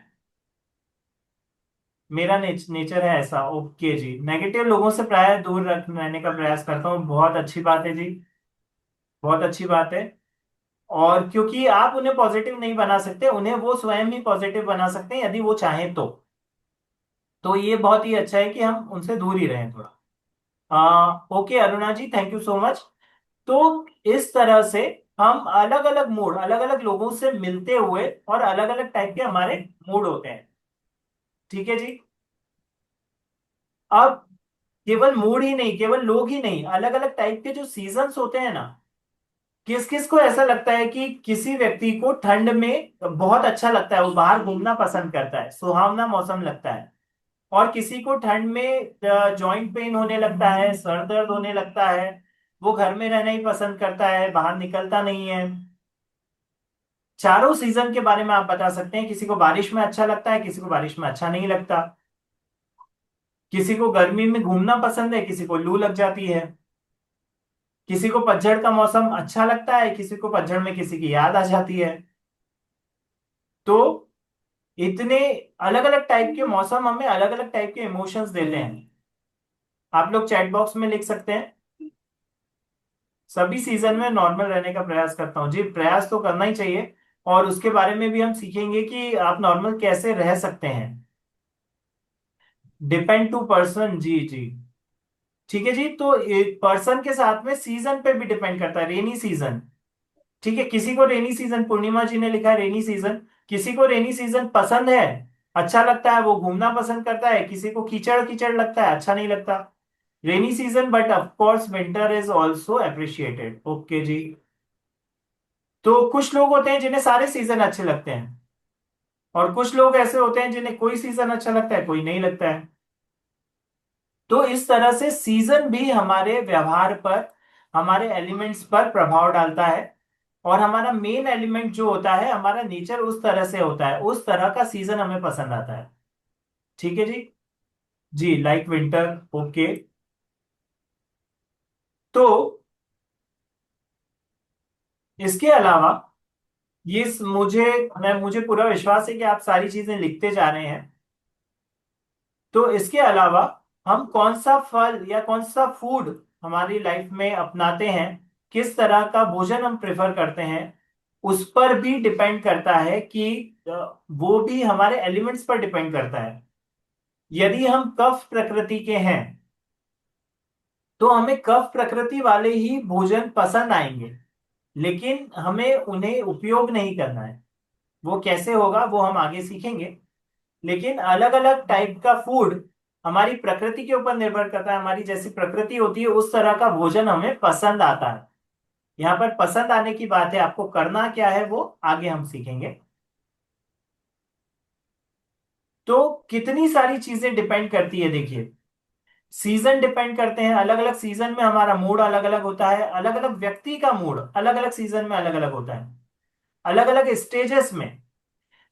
मेरा नेचर है ऐसा। ओके जी, नेगेटिव लोगों से प्राय दूर रहने का प्रयास करता हूँ, बहुत अच्छी बात है जी, बहुत अच्छी बात है। और क्योंकि आप उन्हें पॉजिटिव नहीं बना सकते, उन्हें वो स्वयं ही पॉजिटिव बना सकते हैं यदि वो चाहें तो ये बहुत ही अच्छा है कि हम उनसे दूर ही रहें थोड़ा। Okay Aruna ji, thank you so much. तो इस तरह से हम अलग अलग मूड, अलग अलग लोगों से मिलते हुए, और अलग अलग टाइप के हमारे मूड होते हैं, ठीक है जी। अब केवल मूड ही नहीं, केवल लोग ही नहीं, अलग अलग टाइप के जो सीजन्स होते हैं ना, किस किस को ऐसा लगता है कि किसी व्यक्ति को ठंड में बहुत अच्छा लगता है, वो बाहर घूमना पसंद करता है, सुहावना मौसम लगता है। और किसी को ठंड में जॉइंट पेन होने लगता है, सर दर्द होने लगता है, वो घर में रहना ही पसंद करता है, बाहर निकलता नहीं है। चारों सीजन के बारे में आप बता सकते हैं, किसी को बारिश में अच्छा लगता है, किसी को बारिश में अच्छा नहीं लगता, किसी को गर्मी में घूमना पसंद है, किसी को लू लग जाती है, किसी को पतझड़ का मौसम अच्छा लगता है, किसी को पतझड़ में किसी की याद आ जाती है। तो इतने अलग अलग टाइप के मौसम हमें अलग अलग टाइप के इमोशंस देते हैं। आप लोग चैट बॉक्स में लिख सकते हैं, सभी सीजन में नॉर्मल रहने का प्रयास करता हूँ जी, प्रयास तो करना ही चाहिए। और उसके बारे में भी हम सीखेंगे कि आप नॉर्मल कैसे रह सकते हैं। डिपेंड टू पर्सन, जी जी, ठीक है जी। तो पर्सन के साथ में सीजन पे भी डिपेंड करता है, रेनी सीजन, ठीक है, किसी को रेनी सीजन, पूर्णिमा जी ने लिखा है रेनी सीजन, किसी को रेनी सीजन पसंद है, अच्छा लगता है, वो घूमना पसंद करता है, किसी को कीचड़ कीचड़ लगता है, अच्छा नहीं लगता। Rainy season, but of course winter is also appreciated, okay जी। तो कुछ लोग होते हैं जिन्हें सारे सीजन अच्छे लगते हैं, और कुछ लोग ऐसे होते हैं जिन्हें कोई सीजन अच्छा लगता है, कोई नहीं लगता है। तो इस तरह से सीजन भी हमारे व्यवहार पर, हमारे एलिमेंट्स पर प्रभाव डालता है। और हमारा मेन एलिमेंट जो होता है, हमारा नेचर उस तरह से होता है, उस तरह का सीजन हमें पसंद आता है, ठीक है जी। जी, लाइक विंटर, ओके। तो इसके अलावा मुझे पूरा विश्वास है कि आप सारी चीजें लिखते जा रहे हैं। तो इसके अलावा हम कौन सा फल या कौन सा फूड हमारी लाइफ में अपनाते हैं, किस तरह का भोजन हम प्रेफर करते हैं, उस पर भी डिपेंड करता है कि वो भी हमारे एलिमेंट्स पर डिपेंड करता है। यदि हम कफ प्रकृति के हैं, तो हमें कफ प्रकृति वाले ही भोजन पसंद आएंगे, लेकिन हमें उन्हें उपयोग नहीं करना है। वो कैसे होगा वो हम आगे सीखेंगे। लेकिन अलग अलग टाइप का फूड हमारी प्रकृति के ऊपर निर्भर करता है, हमारी जैसी प्रकृति होती है उस तरह का भोजन हमें पसंद आता है। यहाँ पर पसंद आने की बात है, आपको करना क्या है वो आगे हम सीखेंगे। तो कितनी सारी चीजें डिपेंड करती है, देखिए, सीजन डिपेंड करते हैं, अलग अलग सीजन में हमारा मूड अलग अलग होता है, अलग अलग व्यक्ति का मूड अलग अलग सीजन में अलग अलग होता है, अलग अलग स्टेजेस में।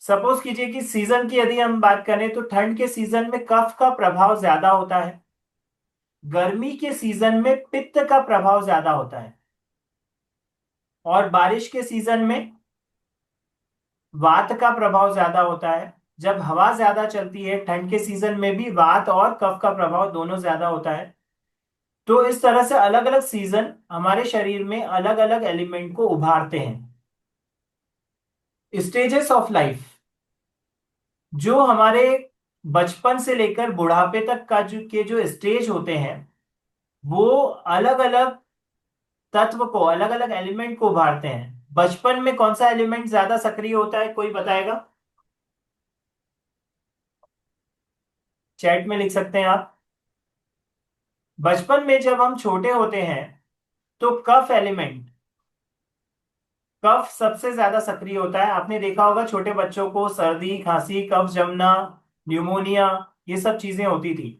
सपोज कीजिए कि सीजन की यदि हम बात करें तो ठंड के सीजन में कफ का प्रभाव ज्यादा होता है, गर्मी के सीजन में पित्त का प्रभाव ज्यादा होता है, और बारिश के सीजन में वात का प्रभाव ज्यादा होता है, जब हवा ज्यादा चलती है ठंड के सीजन में भी वात और कफ का प्रभाव दोनों ज्यादा होता है। तो इस तरह से अलग अलग सीजन हमारे शरीर में अलग अलग एलिमेंट को उभारते हैं। स्टेजेस ऑफ लाइफ, जो हमारे बचपन से लेकर बुढ़ापे तक का जो स्टेज होते हैं, वो अलग अलग तत्व को, अलग अलग एलिमेंट को उभारते हैं। बचपन में कौन सा एलिमेंट ज्यादा सक्रिय होता है, कोई बताएगा? चैट में लिख सकते हैं आप। बचपन में जब हम छोटे होते हैं तो कफ एलिमेंट, कफ सबसे ज्यादा सक्रिय होता है। आपने देखा होगा छोटे बच्चों को सर्दी खांसी कफ जमना न्यूमोनिया ये सब चीजें होती थी।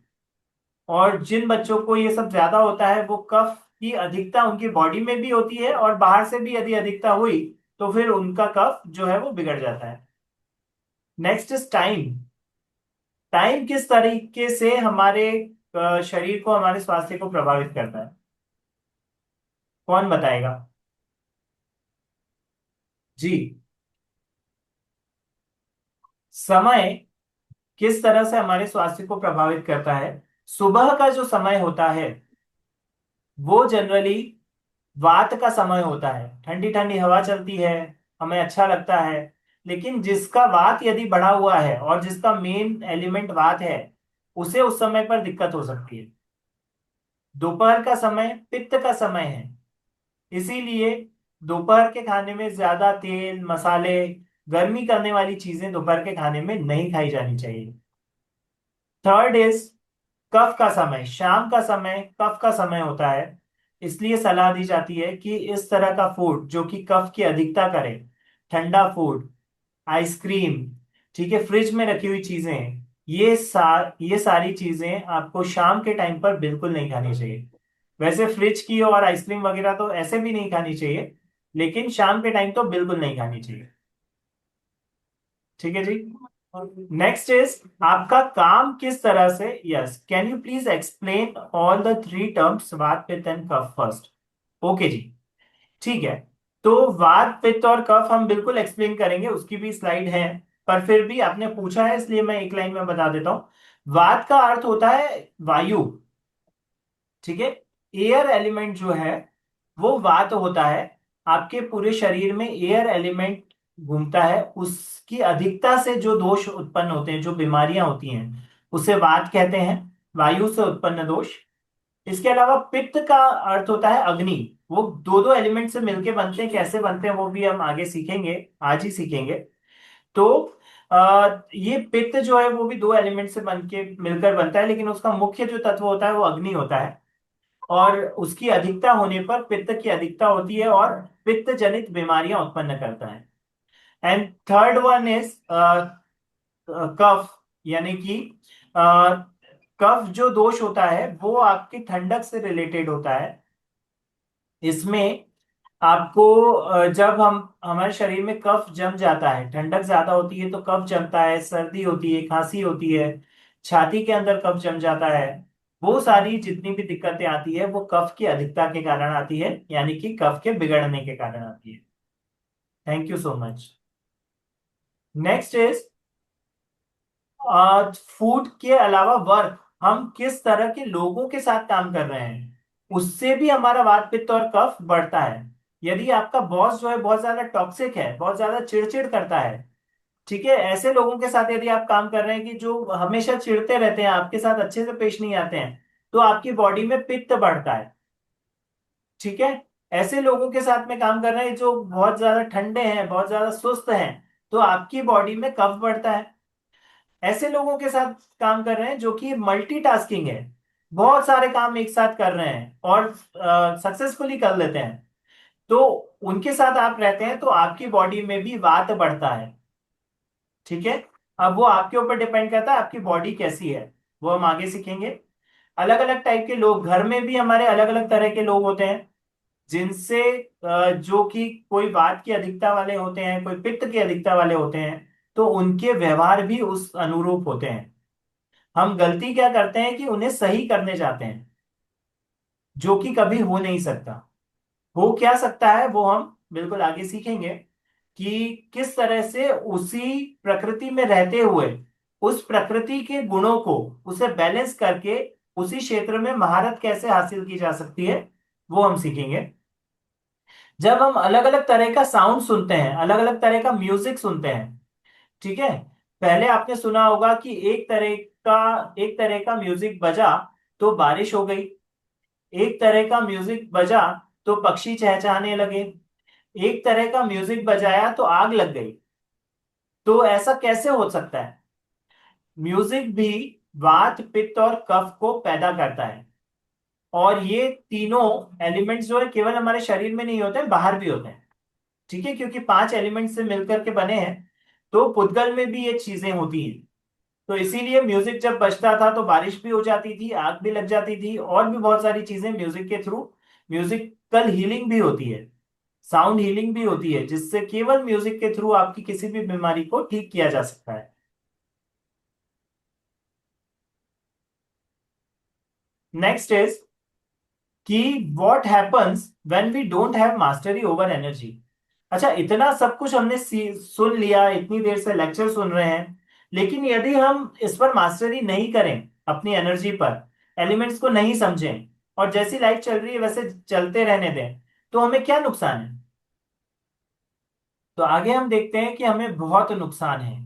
और जिन बच्चों को ये सब ज्यादा होता है वो कफ की अधिकता उनकी बॉडी में भी होती है, और बाहर से भी यदि अधिकता हुई तो फिर उनका कफ जो है वो बिगड़ जाता है। Next is time. टाइम किस तरीके से हमारे शरीर को, हमारे स्वास्थ्य को प्रभावित करता है, कौन बताएगा? जी, समय किस तरह से हमारे स्वास्थ्य को प्रभावित करता है। सुबह का जो समय होता है वो जनरली वात का समय होता है। ठंडी ठंडी हवा चलती है, हमें अच्छा लगता है। लेकिन जिसका वात यदि बढ़ा हुआ है और जिसका मेन एलिमेंट वात है, उसे उस समय पर दिक्कत हो सकती है। दोपहर का समय पित्त का समय है, इसीलिए दोपहर के खाने में ज्यादा तेल मसाले, गर्मी करने वाली चीजें दोपहर के खाने में नहीं खाई जानी चाहिए। थर्ड इज कफ का समय। शाम का समय कफ का समय होता है, इसलिए सलाह दी जाती है कि इस तरह का फूड जो कि कफ की अधिकता करे, ठंडा फूड, आइसक्रीम, ठीक है, फ्रिज में रखी हुई चीजें, ये सारी चीजें आपको शाम के टाइम पर बिल्कुल नहीं खानी चाहिए। वैसे फ्रिज की और आइसक्रीम वगैरह तो ऐसे भी नहीं खानी चाहिए, लेकिन शाम के टाइम तो बिल्कुल नहीं खानी चाहिए। ठीक है जी। नेक्स्ट इज आपका काम किस तरह से, yes, can you please explain all the three terms वात पित्त एंड कफ फर्स्ट? ओके जी, ठीक है। तो वात पित्त और कफ हम बिल्कुल एक्सप्लेन करेंगे, उसकी भी स्लाइड है। पर फिर भी आपने पूछा है इसलिए मैं एक लाइन में बता देता हूं। वात का अर्थ होता है वायु, ठीक है। एयर एलिमेंट जो है वो वात होता है। आपके पूरे शरीर में एयर एलिमेंट घूमता है, उसकी अधिकता से जो दोष उत्पन्न होते हैं, जो बीमारियां होती हैं, उसे वात कहते हैं, वायु से उत्पन्न दोष। इसके अलावा पित्त का अर्थ होता है अग्नि। वो दो दो एलिमेंट से मिलके बनते हैं, कैसे बनते हैं वो भी हम आगे सीखेंगे, आज ही सीखेंगे। तो ये पित्त जो है वो भी दो एलिमेंट से बन के मिलकर बनता है, लेकिन उसका मुख्य जो तत्व होता है वो अग्नि होता है। और उसकी अधिकता होने पर पित्त की अधिकता होती है और पित्त जनित बीमारियां उत्पन्न करता है। एंड थर्ड वन इज कफ, यानी कि अ, कफ जो दोष होता है वो आपकी ठंडक से रिलेटेड होता है। इसमें आपको जब हम हमारे शरीर में कफ जम जाता है, ठंडक ज्यादा होती है तो कफ जमता है, सर्दी होती है, खांसी होती है, छाती के अंदर कफ जम जाता है, वो सारी जितनी भी दिक्कतें आती है वो कफ की अधिकता के कारण आती है, यानी कि कफ के बिगड़ने के कारण आती है। Thank you so much. Next is food के अलावा वर्क, हम किस तरह के लोगों के साथ काम कर रहे हैं, उससे भी हमारा वात पित्त और कफ बढ़ता है। यदि आपका बॉस जो है बहुत ज्यादा टॉक्सिक है, बहुत ज्यादा चिड़चिड़ करता है, ठीक है, ऐसे लोगों के साथ यदि आप काम कर रहे हैं कि जो हमेशा चिढ़ते रहते हैं, आपके साथ अच्छे से पेश नहीं आते हैं, तो आपकी बॉडी में पित्त बढ़ता है। ठीक है। ऐसे लोगों के साथ में काम कर रहे हैं जो बहुत ज्यादा ठंडे हैं, बहुत ज्यादा सुस्त हैं, तो आपकी बॉडी में कफ बढ़ता है। ऐसे लोगों के साथ काम कर रहे हैं जो कि मल्टीटास्किंग है, बहुत सारे काम एक साथ कर रहे हैं और सक्सेसफुली कर लेते हैं, तो उनके साथ आप रहते हैं तो आपकी बॉडी में भी वात बढ़ता है। ठीक है। अब वो आपके ऊपर डिपेंड करता है आपकी बॉडी कैसी है, वो हम आगे सीखेंगे। अलग अलग टाइप के लोग, घर में भी हमारे अलग अलग तरह के लोग होते हैं, जिनसे जो कि कोई वात की अधिकता वाले होते हैं, कोई पित्त की अधिकता वाले होते हैं, तो उनके व्यवहार भी उस अनुरूप होते हैं। हम गलती क्या करते हैं कि उन्हें सही करने जाते हैं, जो कि कभी हो नहीं सकता। हो क्या सकता है वो हम बिल्कुल आगे सीखेंगे कि किस तरह से उसी प्रकृति में रहते हुए उस प्रकृति के गुणों को उसे बैलेंस करके उसी क्षेत्र में महारत कैसे हासिल की जा सकती है, वो हम सीखेंगे। जब हम अलग अलग तरह का साउंड सुनते हैं, अलग अलग तरह का म्यूजिक सुनते हैं, ठीक है, पहले आपने सुना होगा कि एक तरह का म्यूजिक बजा तो बारिश हो गई, एक तरह का म्यूजिक बजा तो पक्षी चहचहाने लगे, एक तरह का म्यूजिक बजाया तो आग लग गई। तो ऐसा कैसे हो सकता है? म्यूजिक भी वात पित्त और कफ को पैदा करता है, और ये तीनों एलिमेंट्स जो है केवल हमारे शरीर में नहीं होते हैं, बाहर भी होते हैं, ठीक है, क्योंकि 5 एलिमेंट्स से मिलकर के बने हैं। तो पुद्गल में भी ये चीजें होती हैं। तो इसीलिए म्यूजिक जब बजता था तो बारिश भी हो जाती थी, आग भी लग जाती थी, और भी बहुत सारी चीजें म्यूजिक के थ्रू, म्यूजिकल हीलिंग भी होती है, साउंड हीलिंग भी होती है, जिससे केवल म्यूजिक के थ्रू आपकी किसी भी बीमारी को ठीक किया जा सकता है। नेक्स्ट इज कि what happens when we don't have mastery over energy. अच्छा, इतना सब कुछ हमने सुन लिया, इतनी देर से लेक्चर सुन रहे हैं, लेकिन यदि हम इस पर मास्टरी नहीं करें, अपनी एनर्जी पर, एलिमेंट्स को नहीं समझें, और जैसी लाइफ चल रही है वैसे चलते रहने दें, तो हमें क्या नुकसान है? तो आगे हम देखते हैं कि हमें बहुत नुकसान है।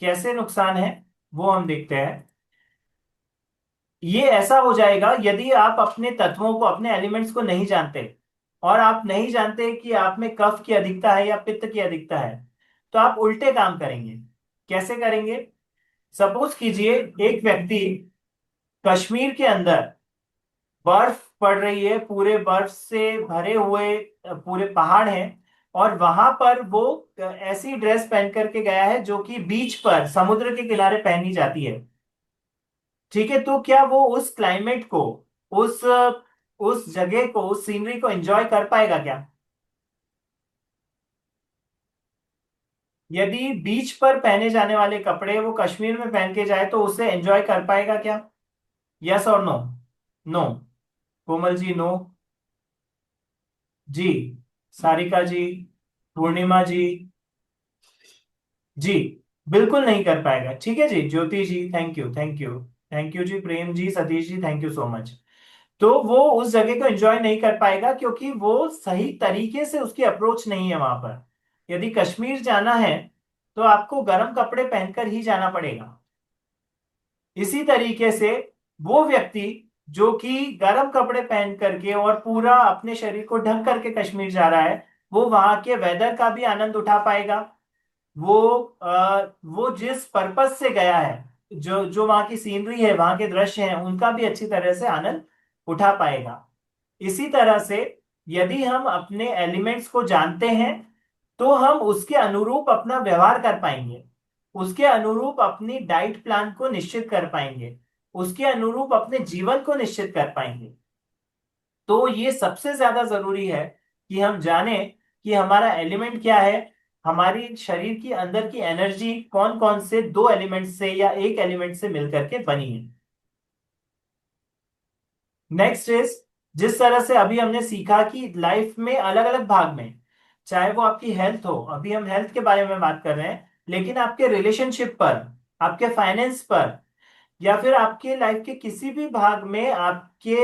कैसे नुकसान है वो हम देखते हैं। ये ऐसा हो जाएगा यदि आप अपने तत्वों को, अपने एलिमेंट्स को नहीं जानते, और आप नहीं जानते कि आप में कफ की अधिकता है या पित्त की अधिकता है, तो आप उल्टे काम करेंगे। कैसे करेंगे? सपोज कीजिए एक व्यक्ति, कश्मीर के अंदर बर्फ पड़ रही है, पूरे बर्फ से भरे हुए पूरे पहाड़ हैं, और वहां पर वो ऐसी ड्रेस पहन करके गया है जो कि बीच पर, समुद्र के किनारे पहनी जाती है, ठीक है, तो क्या वो उस क्लाइमेट को, उस उस जगह को, उस सीनरी को एंजॉय कर पाएगा क्या? यदि बीच पर पहने जाने वाले कपड़े वो कश्मीर में पहन के जाए तो उसे एंजॉय कर पाएगा क्या? यस और no? No. Komal ji no. जी। सारिका जी, पूर्णिमा जी, जी, बिल्कुल नहीं कर पाएगा, ठीक है जी। Jyoti ji, thank you, thank you, thank you जी। Prem ji, Satish ji, thank you so much. तो वो उस जगह को एंजॉय नहीं कर पाएगा, क्योंकि वो सही तरीके से उसकी अप्रोच नहीं है वहां पर। यदि कश्मीर जाना है तो आपको गर्म कपड़े पहनकर ही जाना पड़ेगा। इसी तरीके से वो व्यक्ति जो कि गर्म कपड़े पहन करके और पूरा अपने शरीर को ढक करके कश्मीर जा रहा है, वो वहां के वेदर का भी आनंद उठा पाएगा। वो वो जिस पर्पस से गया है, जो जो वहां की सीनरी है, वहां के दृश्य हैं, उनका भी अच्छी तरह से आनंद उठा पाएगा। इसी तरह से यदि हम अपने एलिमेंट्स को जानते हैं तो हम उसके अनुरूप अपना व्यवहार कर पाएंगे, उसके अनुरूप अपनी डाइट प्लान को निश्चित कर पाएंगे, उसके अनुरूप अपने जीवन को निश्चित कर पाएंगे। तो ये सबसे ज्यादा जरूरी है कि हम जाने कि हमारा एलिमेंट क्या है, हमारी शरीर की अंदर की एनर्जी कौन कौन से 2 एलिमेंट से या एक एलिमेंट से मिलकर के बनी है। नेक्स्ट इज, जिस तरह से अभी हमने सीखा कि लाइफ में अलग अलग भाग में, चाहे वो आपकी हेल्थ हो, अभी हम हेल्थ के बारे में बात कर रहे हैं, लेकिन आपके रिलेशनशिप पर, आपके फाइनेंस पर, या फिर आपके लाइफ के किसी भी भाग में आपके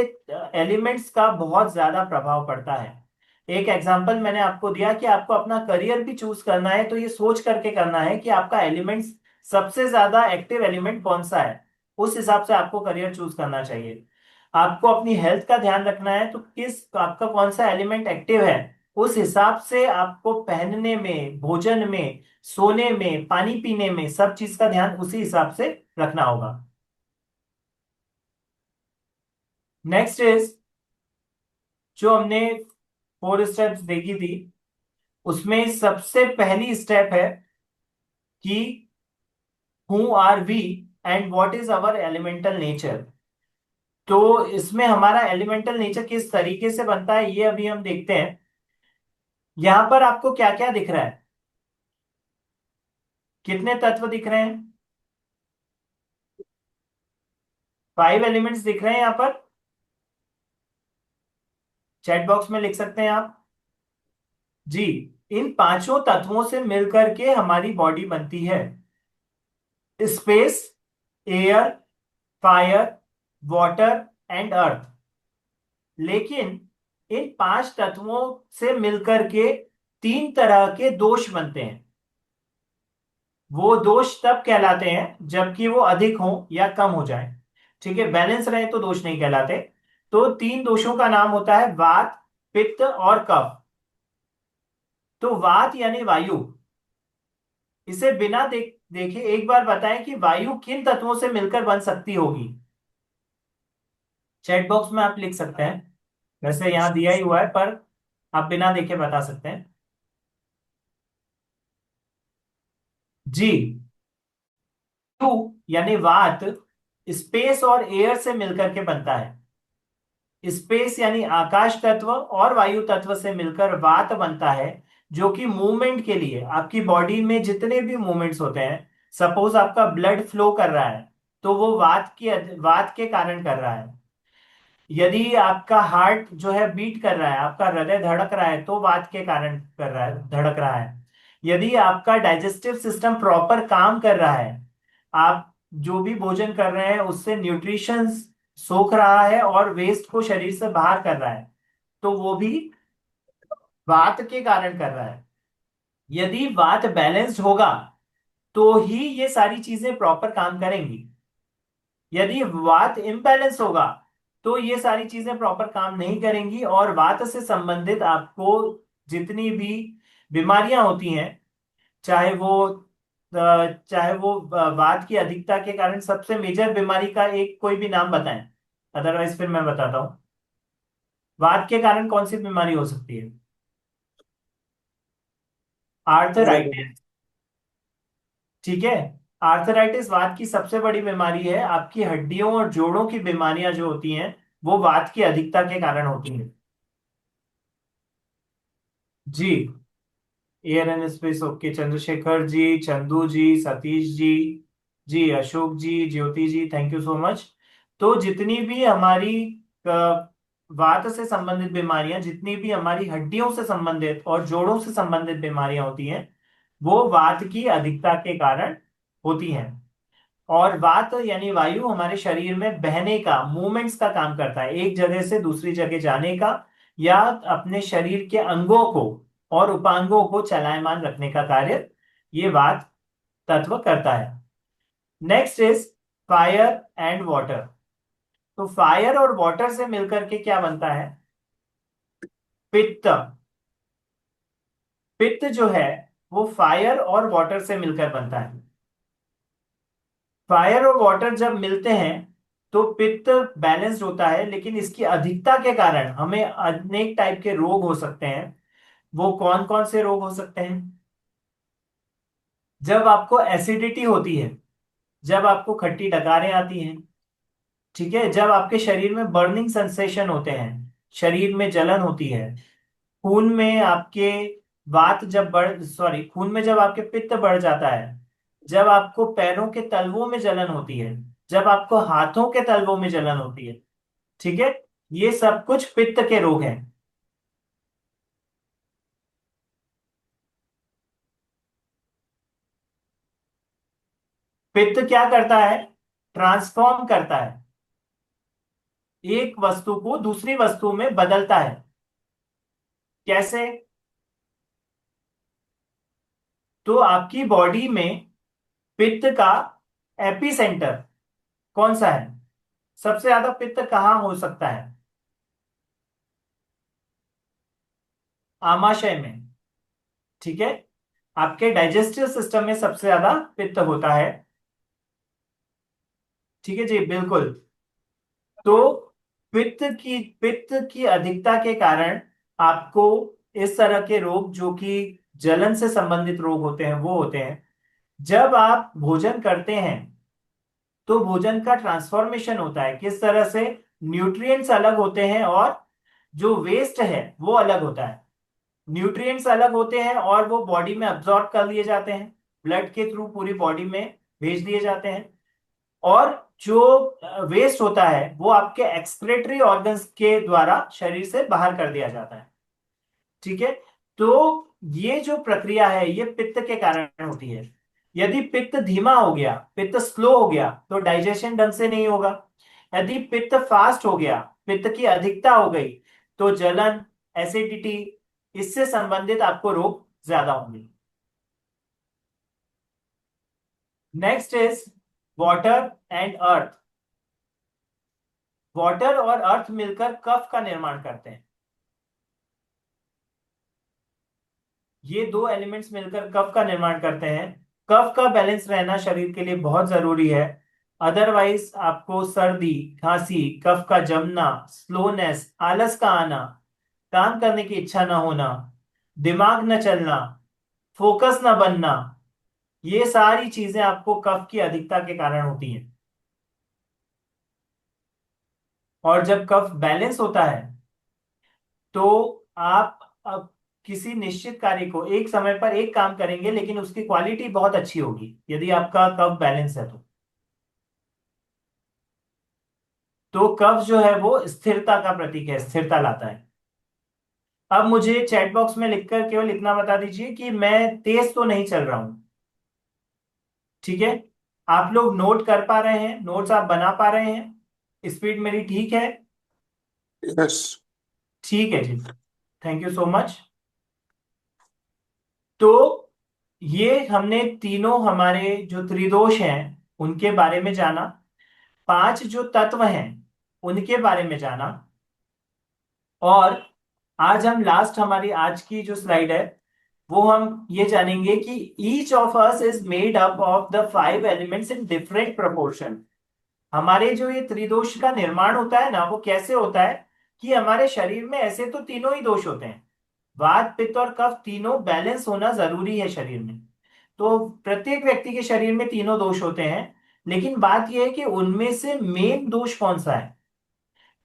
एलिमेंट्स का बहुत ज्यादा प्रभाव पड़ता है। एक एग्जांपल मैंने आपको दिया कि आपको अपना करियर भी चूज करना है, तो ये सोच करके करना है कि आपका एलिमेंट्स, सबसे ज्यादा एक्टिव एलिमेंट कौन सा है, उस हिसाब से आपको करियर चूज करना चाहिए। आपको अपनी हेल्थ का ध्यान रखना है, तो किस, आपका कौन सा एलिमेंट एक्टिव है, उस हिसाब से आपको पहनने में, भोजन में, सोने में, पानी पीने में, सब चीज का ध्यान उसी हिसाब से रखना होगा। नेक्स्ट इज, जो हमने 4 स्टेप्स देखी थी, उसमें सबसे पहली स्टेप है कि who are we and what is our elemental nature. तो इसमें हमारा एलिमेंटल नेचर किस तरीके से बनता है ये अभी हम देखते हैं। यहां पर आपको क्या क्या दिख रहा है? कितने तत्व दिख रहे हैं? 5 एलिमेंट्स दिख रहे हैं यहां पर। चैट बॉक्स में लिख सकते हैं आप जी। इन पांचों तत्वों से मिलकर के हमारी बॉडी बनती है। Space, air, fire, water and earth. लेकिन इन पांच तत्वों से मिलकर के तीन तरह के दोष बनते हैं। वो दोष तब कहलाते हैं जबकि वो अधिक हो या कम हो जाए। ठीक है, बैलेंस रहे तो दोष नहीं कहलाते। तो तीन दोषों का नाम होता है वात, पित्त और कफ। तो वात यानी वायु, इसे बिना देखे एक बार बताएं कि वायु किन तत्वों से मिलकर बन सकती होगी। चैट बॉक्स में आप लिख सकते हैं, वैसे यहां दिया ही हुआ है, पर आप बिना देखे बता सकते हैं। जी, टू यानी वात स्पेस और एयर से मिलकर के बनता है। स्पेस यानी आकाश तत्व और वायु तत्व से मिलकर वात बनता है, जो कि मूवमेंट के लिए आपकी बॉडी में जितने भी मूवमेंट्स होते हैं, सपोज आपका ब्लड फ्लो कर रहा है तो वो वात के कारण कर रहा है। यदि आपका हार्ट जो है बीट कर रहा है, आपका हृदय धड़क रहा है, तो वात के कारण कर रहा है, धड़क रहा है। यदि आपका डाइजेस्टिव सिस्टम प्रॉपर काम कर रहा है, आप जो भी भोजन कर रहे हैं उससे न्यूट्रिशन सोख रहा है और वेस्ट को शरीर से बाहर कर रहा है, तो वो भी वात के कारण कर रहा है। यदि वात बैलेंस्ड होगा तो ही ये सारी चीजें प्रॉपर काम करेंगी। यदि वात इम्बैलेंस होगा तो ये सारी चीजें प्रॉपर काम नहीं करेंगी, और वात से संबंधित आपको जितनी भी बीमारियां होती हैं, चाहे वो वात की अधिकता के कारण, सबसे मेजर बीमारी का एक कोई भी नाम बताएं, अदरवाइज फिर मैं बताता हूं। वात के कारण कौन सी बीमारी हो सकती है? आर्थराइटिस। ठीक है, आर्थराइटिस वात की सबसे बड़ी बीमारी है। आपकी हड्डियों और जोड़ों की बीमारियां जो होती हैं वो वात की अधिकता के कारण होती हैं। जी, air and space, okay, Chandrashekhar ji, Chandu ji, Satish ji, जी Ashok ji, Jyoti ji, thank you so much. तो जितनी भी हमारी वात से संबंधित बीमारियां, जितनी भी हमारी हड्डियों से संबंधित और जोड़ों से संबंधित बीमारियां होती हैं, वो वात की अधिकता के कारण होती हैं। और वात यानी वायु हमारे शरीर में बहने का, मूवमेंट्स का काम करता है, एक जगह से दूसरी जगह जाने का, या अपने शरीर के अंगों को और उपांगों को चलायमान रखने का कार्य ये वात तत्व करता है। Next is fire and water. तो फायर और वाटर से मिलकर के क्या बनता है? पित्त। पित्त जो है वो फायर और वाटर से मिलकर बनता है। फायर और वाटर जब मिलते हैं तो पित्त बैलेंस्ड होता है, लेकिन इसकी अधिकता के कारण हमें अनेक टाइप के रोग हो सकते हैं। वो कौन कौन से रोग हो सकते हैं? जब आपको एसिडिटी होती है, जब आपको खट्टी डकारें आती हैं, ठीक है, जब आपके शरीर में बर्निंग सेंसेशन होते हैं, शरीर में जलन होती है, खून में आपके वात जब बढ़ सॉरी खून में जब आपके पित्त बढ़ जाता है, जब आपको पैरों के तलवों में जलन होती है, जब आपको हाथों के तलवों में जलन होती है, ठीक है, ये सब कुछ पित्त के रोग हैं। पित्त क्या करता है? ट्रांसफॉर्म करता है, एक वस्तु को दूसरी वस्तु में बदलता है। कैसे? तो आपकी बॉडी में पित्त का एपिसेंटर कौन सा है? सबसे ज्यादा पित्त कहाँ हो सकता है? आमाशय में। ठीक है, आपके डाइजेस्टिव सिस्टम में सबसे ज्यादा पित्त होता है। ठीक है जी, बिल्कुल। तो पित्त की अधिकता के कारण आपको इस तरह के रोग, जो कि जलन से संबंधित रोग होते हैं, वो होते हैं। जब आप भोजन करते हैं तो भोजन का ट्रांसफॉर्मेशन होता है, किस तरह से? न्यूट्रिएंट्स अलग होते हैं और जो वेस्ट है वो अलग होता है। न्यूट्रिएंट्स अलग होते हैं और वो बॉडी में अब्जॉर्ब कर लिए जाते हैं, ब्लड के थ्रू पूरी बॉडी में भेज दिए जाते हैं। और जो वेस्ट होता है वो आपके एक्सक्रेटरी ऑर्गन्स के द्वारा शरीर से बाहर कर दिया जाता है। ठीक है, तो ये जो प्रक्रिया है ये पित्त के कारण होती है। यदि पित्त धीमा हो गया, पित्त स्लो हो गया, तो डाइजेशन ढंग से नहीं होगा। यदि पित्त फास्ट हो गया, पित्त की अधिकता हो गई, तो जलन, एसिडिटी, इससे संबंधित आपको रोग ज्यादा होंगे। Next is water and earth. Water और अर्थ मिलकर कफ का निर्माण करते हैं। ये दो एलिमेंट्स मिलकर कफ का निर्माण करते हैं। कफ का बैलेंस रहना शरीर के लिए बहुत जरूरी है। अदरवाइज आपको सर्दी, खांसी, कफ का जमना, स्लोनेस, आलस का आना, काम करने की इच्छा न होना, दिमाग न चलना, फोकस न बनना, ये सारी चीजें आपको कफ की अधिकता के कारण होती हैं। और जब कफ बैलेंस होता है तो आप अब किसी निश्चित कार्य को एक समय पर एक काम करेंगे, लेकिन उसकी क्वालिटी बहुत अच्छी होगी यदि आपका कफ बैलेंस है तो कफ जो है वो स्थिरता का प्रतीक है, स्थिरता लाता है। अब मुझे चैट बॉक्स में लिखकर केवल इतना बता दीजिए कि मैं तेज तो नहीं चल रहा हूं। ठीक है, आप लोग नोट कर पा रहे हैं, नोट्स आप बना पा रहे हैं, स्पीड मेरी ठीक है? यस। ठीक है जी, थैंक यू सो मच। तो ये हमने तीनों हमारे जो त्रिदोष हैं उनके बारे में जाना, पांच जो तत्व हैं उनके बारे में जाना, और आज हम लास्ट हमारी आज की जो स्लाइड है वो हम ये जानेंगे कि each of us is made up of the five elements in different proportion. हमारे जो ये त्रिदोष का निर्माण होता है ना, वो कैसे होता है कि हमारे शरीर में ऐसे तो तीनों ही दोष होते हैं, वात, पित्त और कफ, तीनों बैलेंस होना जरूरी है शरीर में। तो प्रत्येक व्यक्ति के शरीर में तीनों दोष होते हैं, लेकिन बात यह है कि उनमें से मेन दोष कौन सा है।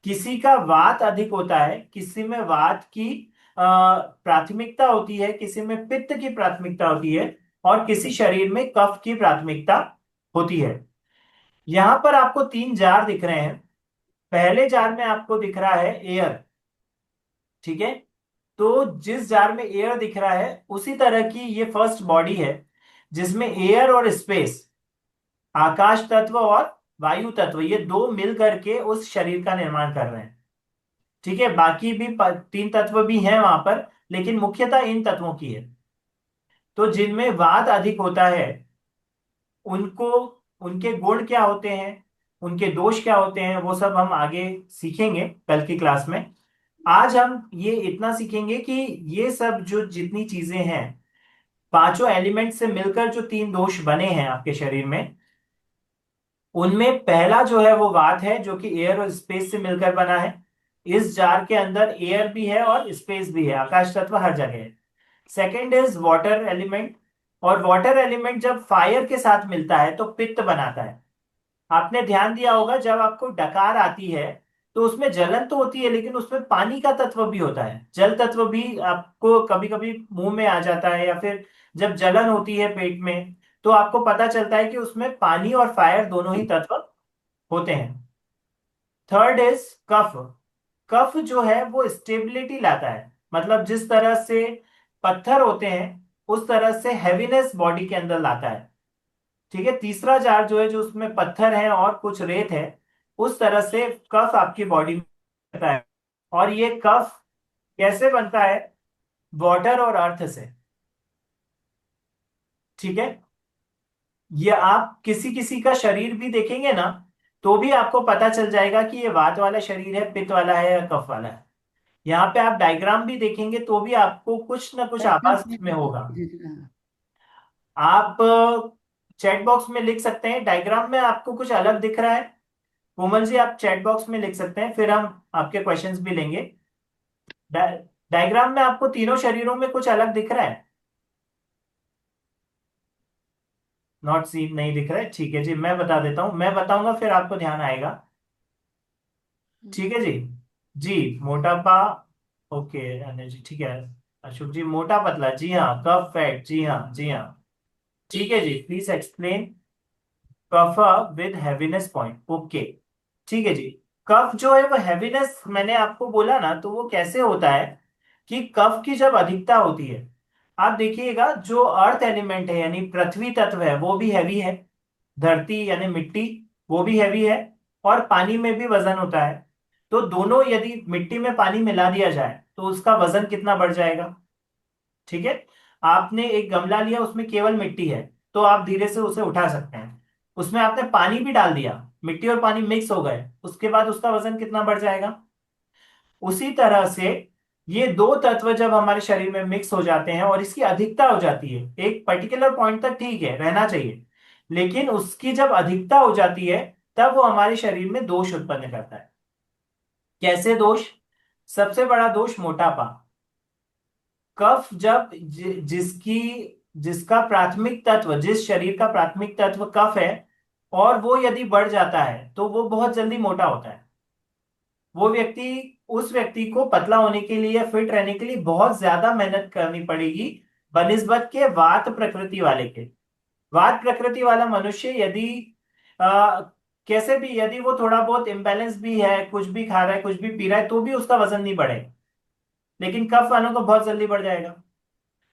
किसी का वात अधिक होता है, किसी में वात की प्राथमिकता होती है, किसी में पित्त की प्राथमिकता होती है, और किसी शरीर में कफ की प्राथमिकता होती है। यहां पर आपको तीन जार दिख रहे हैं। पहले जार में आपको दिख रहा है एयर। ठीक है, तो जिस जार में एयर दिख रहा है उसी तरह की ये फर्स्ट बॉडी है जिसमें एयर और स्पेस, आकाश तत्व और वायु तत्व, ये दो मिल करके उस शरीर का निर्माण कर रहे हैं। ठीक है, बाकी भी तीन तत्व भी हैं वहां पर, लेकिन मुख्यतः इन तत्वों की है। तो जिनमें वात अधिक होता है उनको, उनके गुण क्या होते हैं, उनके दोष क्या होते हैं, वो सब हम आगे सीखेंगे कल की क्लास में। आज हम ये इतना सीखेंगे कि ये सब जो जितनी चीजें हैं, पांचों एलिमेंट से मिलकर जो तीन दोष बने हैं आपके शरीर में, उनमें पहला जो है वो वात है, जो कि एयर और स्पेस से मिलकर बना है। इस जार के अंदर एयर भी है और स्पेस भी है, आकाश तत्व हर जगह है। सेकेंड इज वाटर एलिमेंट, और वाटर एलिमेंट जब फायर के साथ मिलता है तो पित्त बनाता है। आपने ध्यान दिया होगा जब आपको डकार आती है तो उसमें जलन तो होती है, लेकिन उसमें पानी का तत्व भी होता है, जल तत्व भी आपको कभी कभी मुंह में आ जाता है, या फिर जब जलन होती है पेट में तो आपको पता चलता है कि उसमें पानी और फायर दोनों ही तत्व होते हैं। थर्ड इज कफ। कफ जो है वो स्टेबिलिटी लाता है, मतलब जिस तरह से पत्थर होते हैं उस तरह से हैवीनेस बॉडी के अंदर लाता है। ठीक है, तीसरा जार जो है, जो उसमें पत्थर है और कुछ रेत है, उस तरह से कफ आपकी बॉडी में रहता है। और ये कफ कैसे बनता है? वाटर और अर्थ से। ठीक है, ये आप किसी किसी का शरीर भी देखेंगे ना, तो भी आपको पता चल जाएगा कि ये वात वाला शरीर है, पित्त वाला है या कफ वाला है। यहाँ पे आप डायग्राम भी देखेंगे तो भी आपको कुछ ना कुछ आभास में होगा। आप चैट बॉक्स में लिख सकते हैं डायग्राम में आपको कुछ अलग दिख रहा है। कोमल जी, आप चैट बॉक्स में लिख सकते हैं, फिर हम आपके क्वेश्चंस भी लेंगे। डायग्राम में आपको तीनों शरीरों में कुछ अलग दिख रहा है? नॉट सीन नहीं दिख रहा है, ठीक है जी, मैं बता देता हूं, मैं बताऊंगा फिर आपको ध्यान आएगा। ठीक है जी। जी, मोटापा, ओके अनिल जी, ठीक है। अशोक जी, मोटा पतला, जी हाँ, कफ फैट, जी हाँ जी हाँ। ठीक है जी, please explain cough with heaviness point, okay. ठीक है जी। कफ जो है वो हैवीनेस मैंने आपको बोला ना, तो वो कैसे होता है कि कफ की जब अधिकता होती है, आप देखिएगा जो अर्थ एलिमेंट है यानी पृथ्वी तत्व है वो भी हैवी है, धरती यानी मिट्टी वो भी हैवी है, और पानी में भी वजन होता है। तो दोनों यदि मिट्टी में पानी मिला दिया जाए तो उसका वजन कितना बढ़ जाएगा। ठीक है, आपने एक गमला लिया उसमें केवल मिट्टी है, तो आप धीरे से उसे उठा सकते हैं। उसमें आपने पानी भी डाल दिया, मिट्टी और पानी मिक्स हो गए, उसके बाद उसका वजन कितना बढ़ जाएगा। उसी तरह से ये दो तत्व जब हमारे शरीर में मिक्स हो जाते हैं और इसकी अधिकता हो जाती है, एक पर्टिकुलर पॉइंट तक ठीक है रहना चाहिए, लेकिन उसकी जब अधिकता हो जाती है तब वो हमारे शरीर में दोष उत्पन्न करता है। कैसे दोष। सबसे बड़ा दोष मोटापा। कफ जब जिसकी जिसका प्राथमिक तत्व, जिस शरीर का प्राथमिक तत्व कफ है, और वो यदि बढ़ जाता है तो वो बहुत जल्दी मोटा होता है। वो व्यक्ति उस व्यक्ति को पतला होने के लिए या फिट रहने के लिए बहुत ज्यादा मेहनत करनी पड़ेगी बनिस्बत के वात प्रकृति वाले के। वात प्रकृति वाला मनुष्य यदि आ, कैसे भी यदि वो थोड़ा बहुत इम्बैलेंस भी है, कुछ भी खा रहा है कुछ भी पी रहा है, तो भी उसका वजन नहीं बढ़ेगा। लेकिन कफ वालों को बहुत जल्दी बढ़ जाएगा।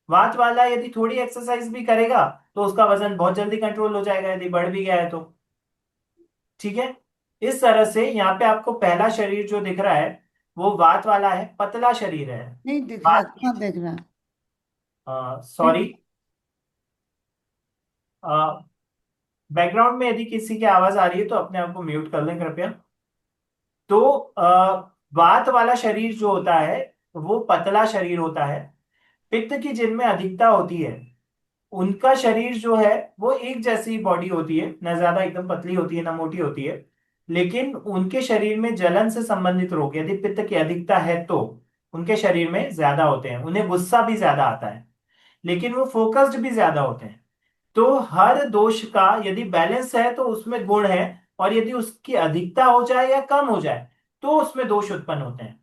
वात वाला यदि थोड़ी एक्सरसाइज भी करेगा तो उसका वजन बहुत जल्दी कंट्रोल हो जाएगा यदि बढ़ भी गया है तो। ठीक है, इस तरह से यहाँ पे आपको पहला शरीर जो दिख रहा है वो वात वाला है, पतला शरीर है। नहीं दिख रहा, वात कहाँ देख रहा। सॉरी, बैकग्राउंड में यदि किसी की आवाज आ रही है तो अपने आप को म्यूट कर लें कृपया। तो वात वाला शरीर जो होता है वो पतला शरीर होता है। पित्त की जिनमें अधिकता होती है उनका शरीर जो है वो एक जैसी बॉडी होती है, ना ज्यादा एकदम पतली होती है ना मोटी होती है, लेकिन उनके शरीर में जलन से संबंधित रोग यदि पित्त की अधिकता है तो उनके शरीर में ज्यादा होते हैं। उन्हें गुस्सा भी ज्यादा आता है, लेकिन वो फोकस्ड भी ज्यादा होते हैं। तो हर दोष का यदि बैलेंस है तो उसमें गुण है, और यदि उसकी अधिकता हो जाए या कम हो जाए तो उसमें दोष उत्पन्न होते हैं।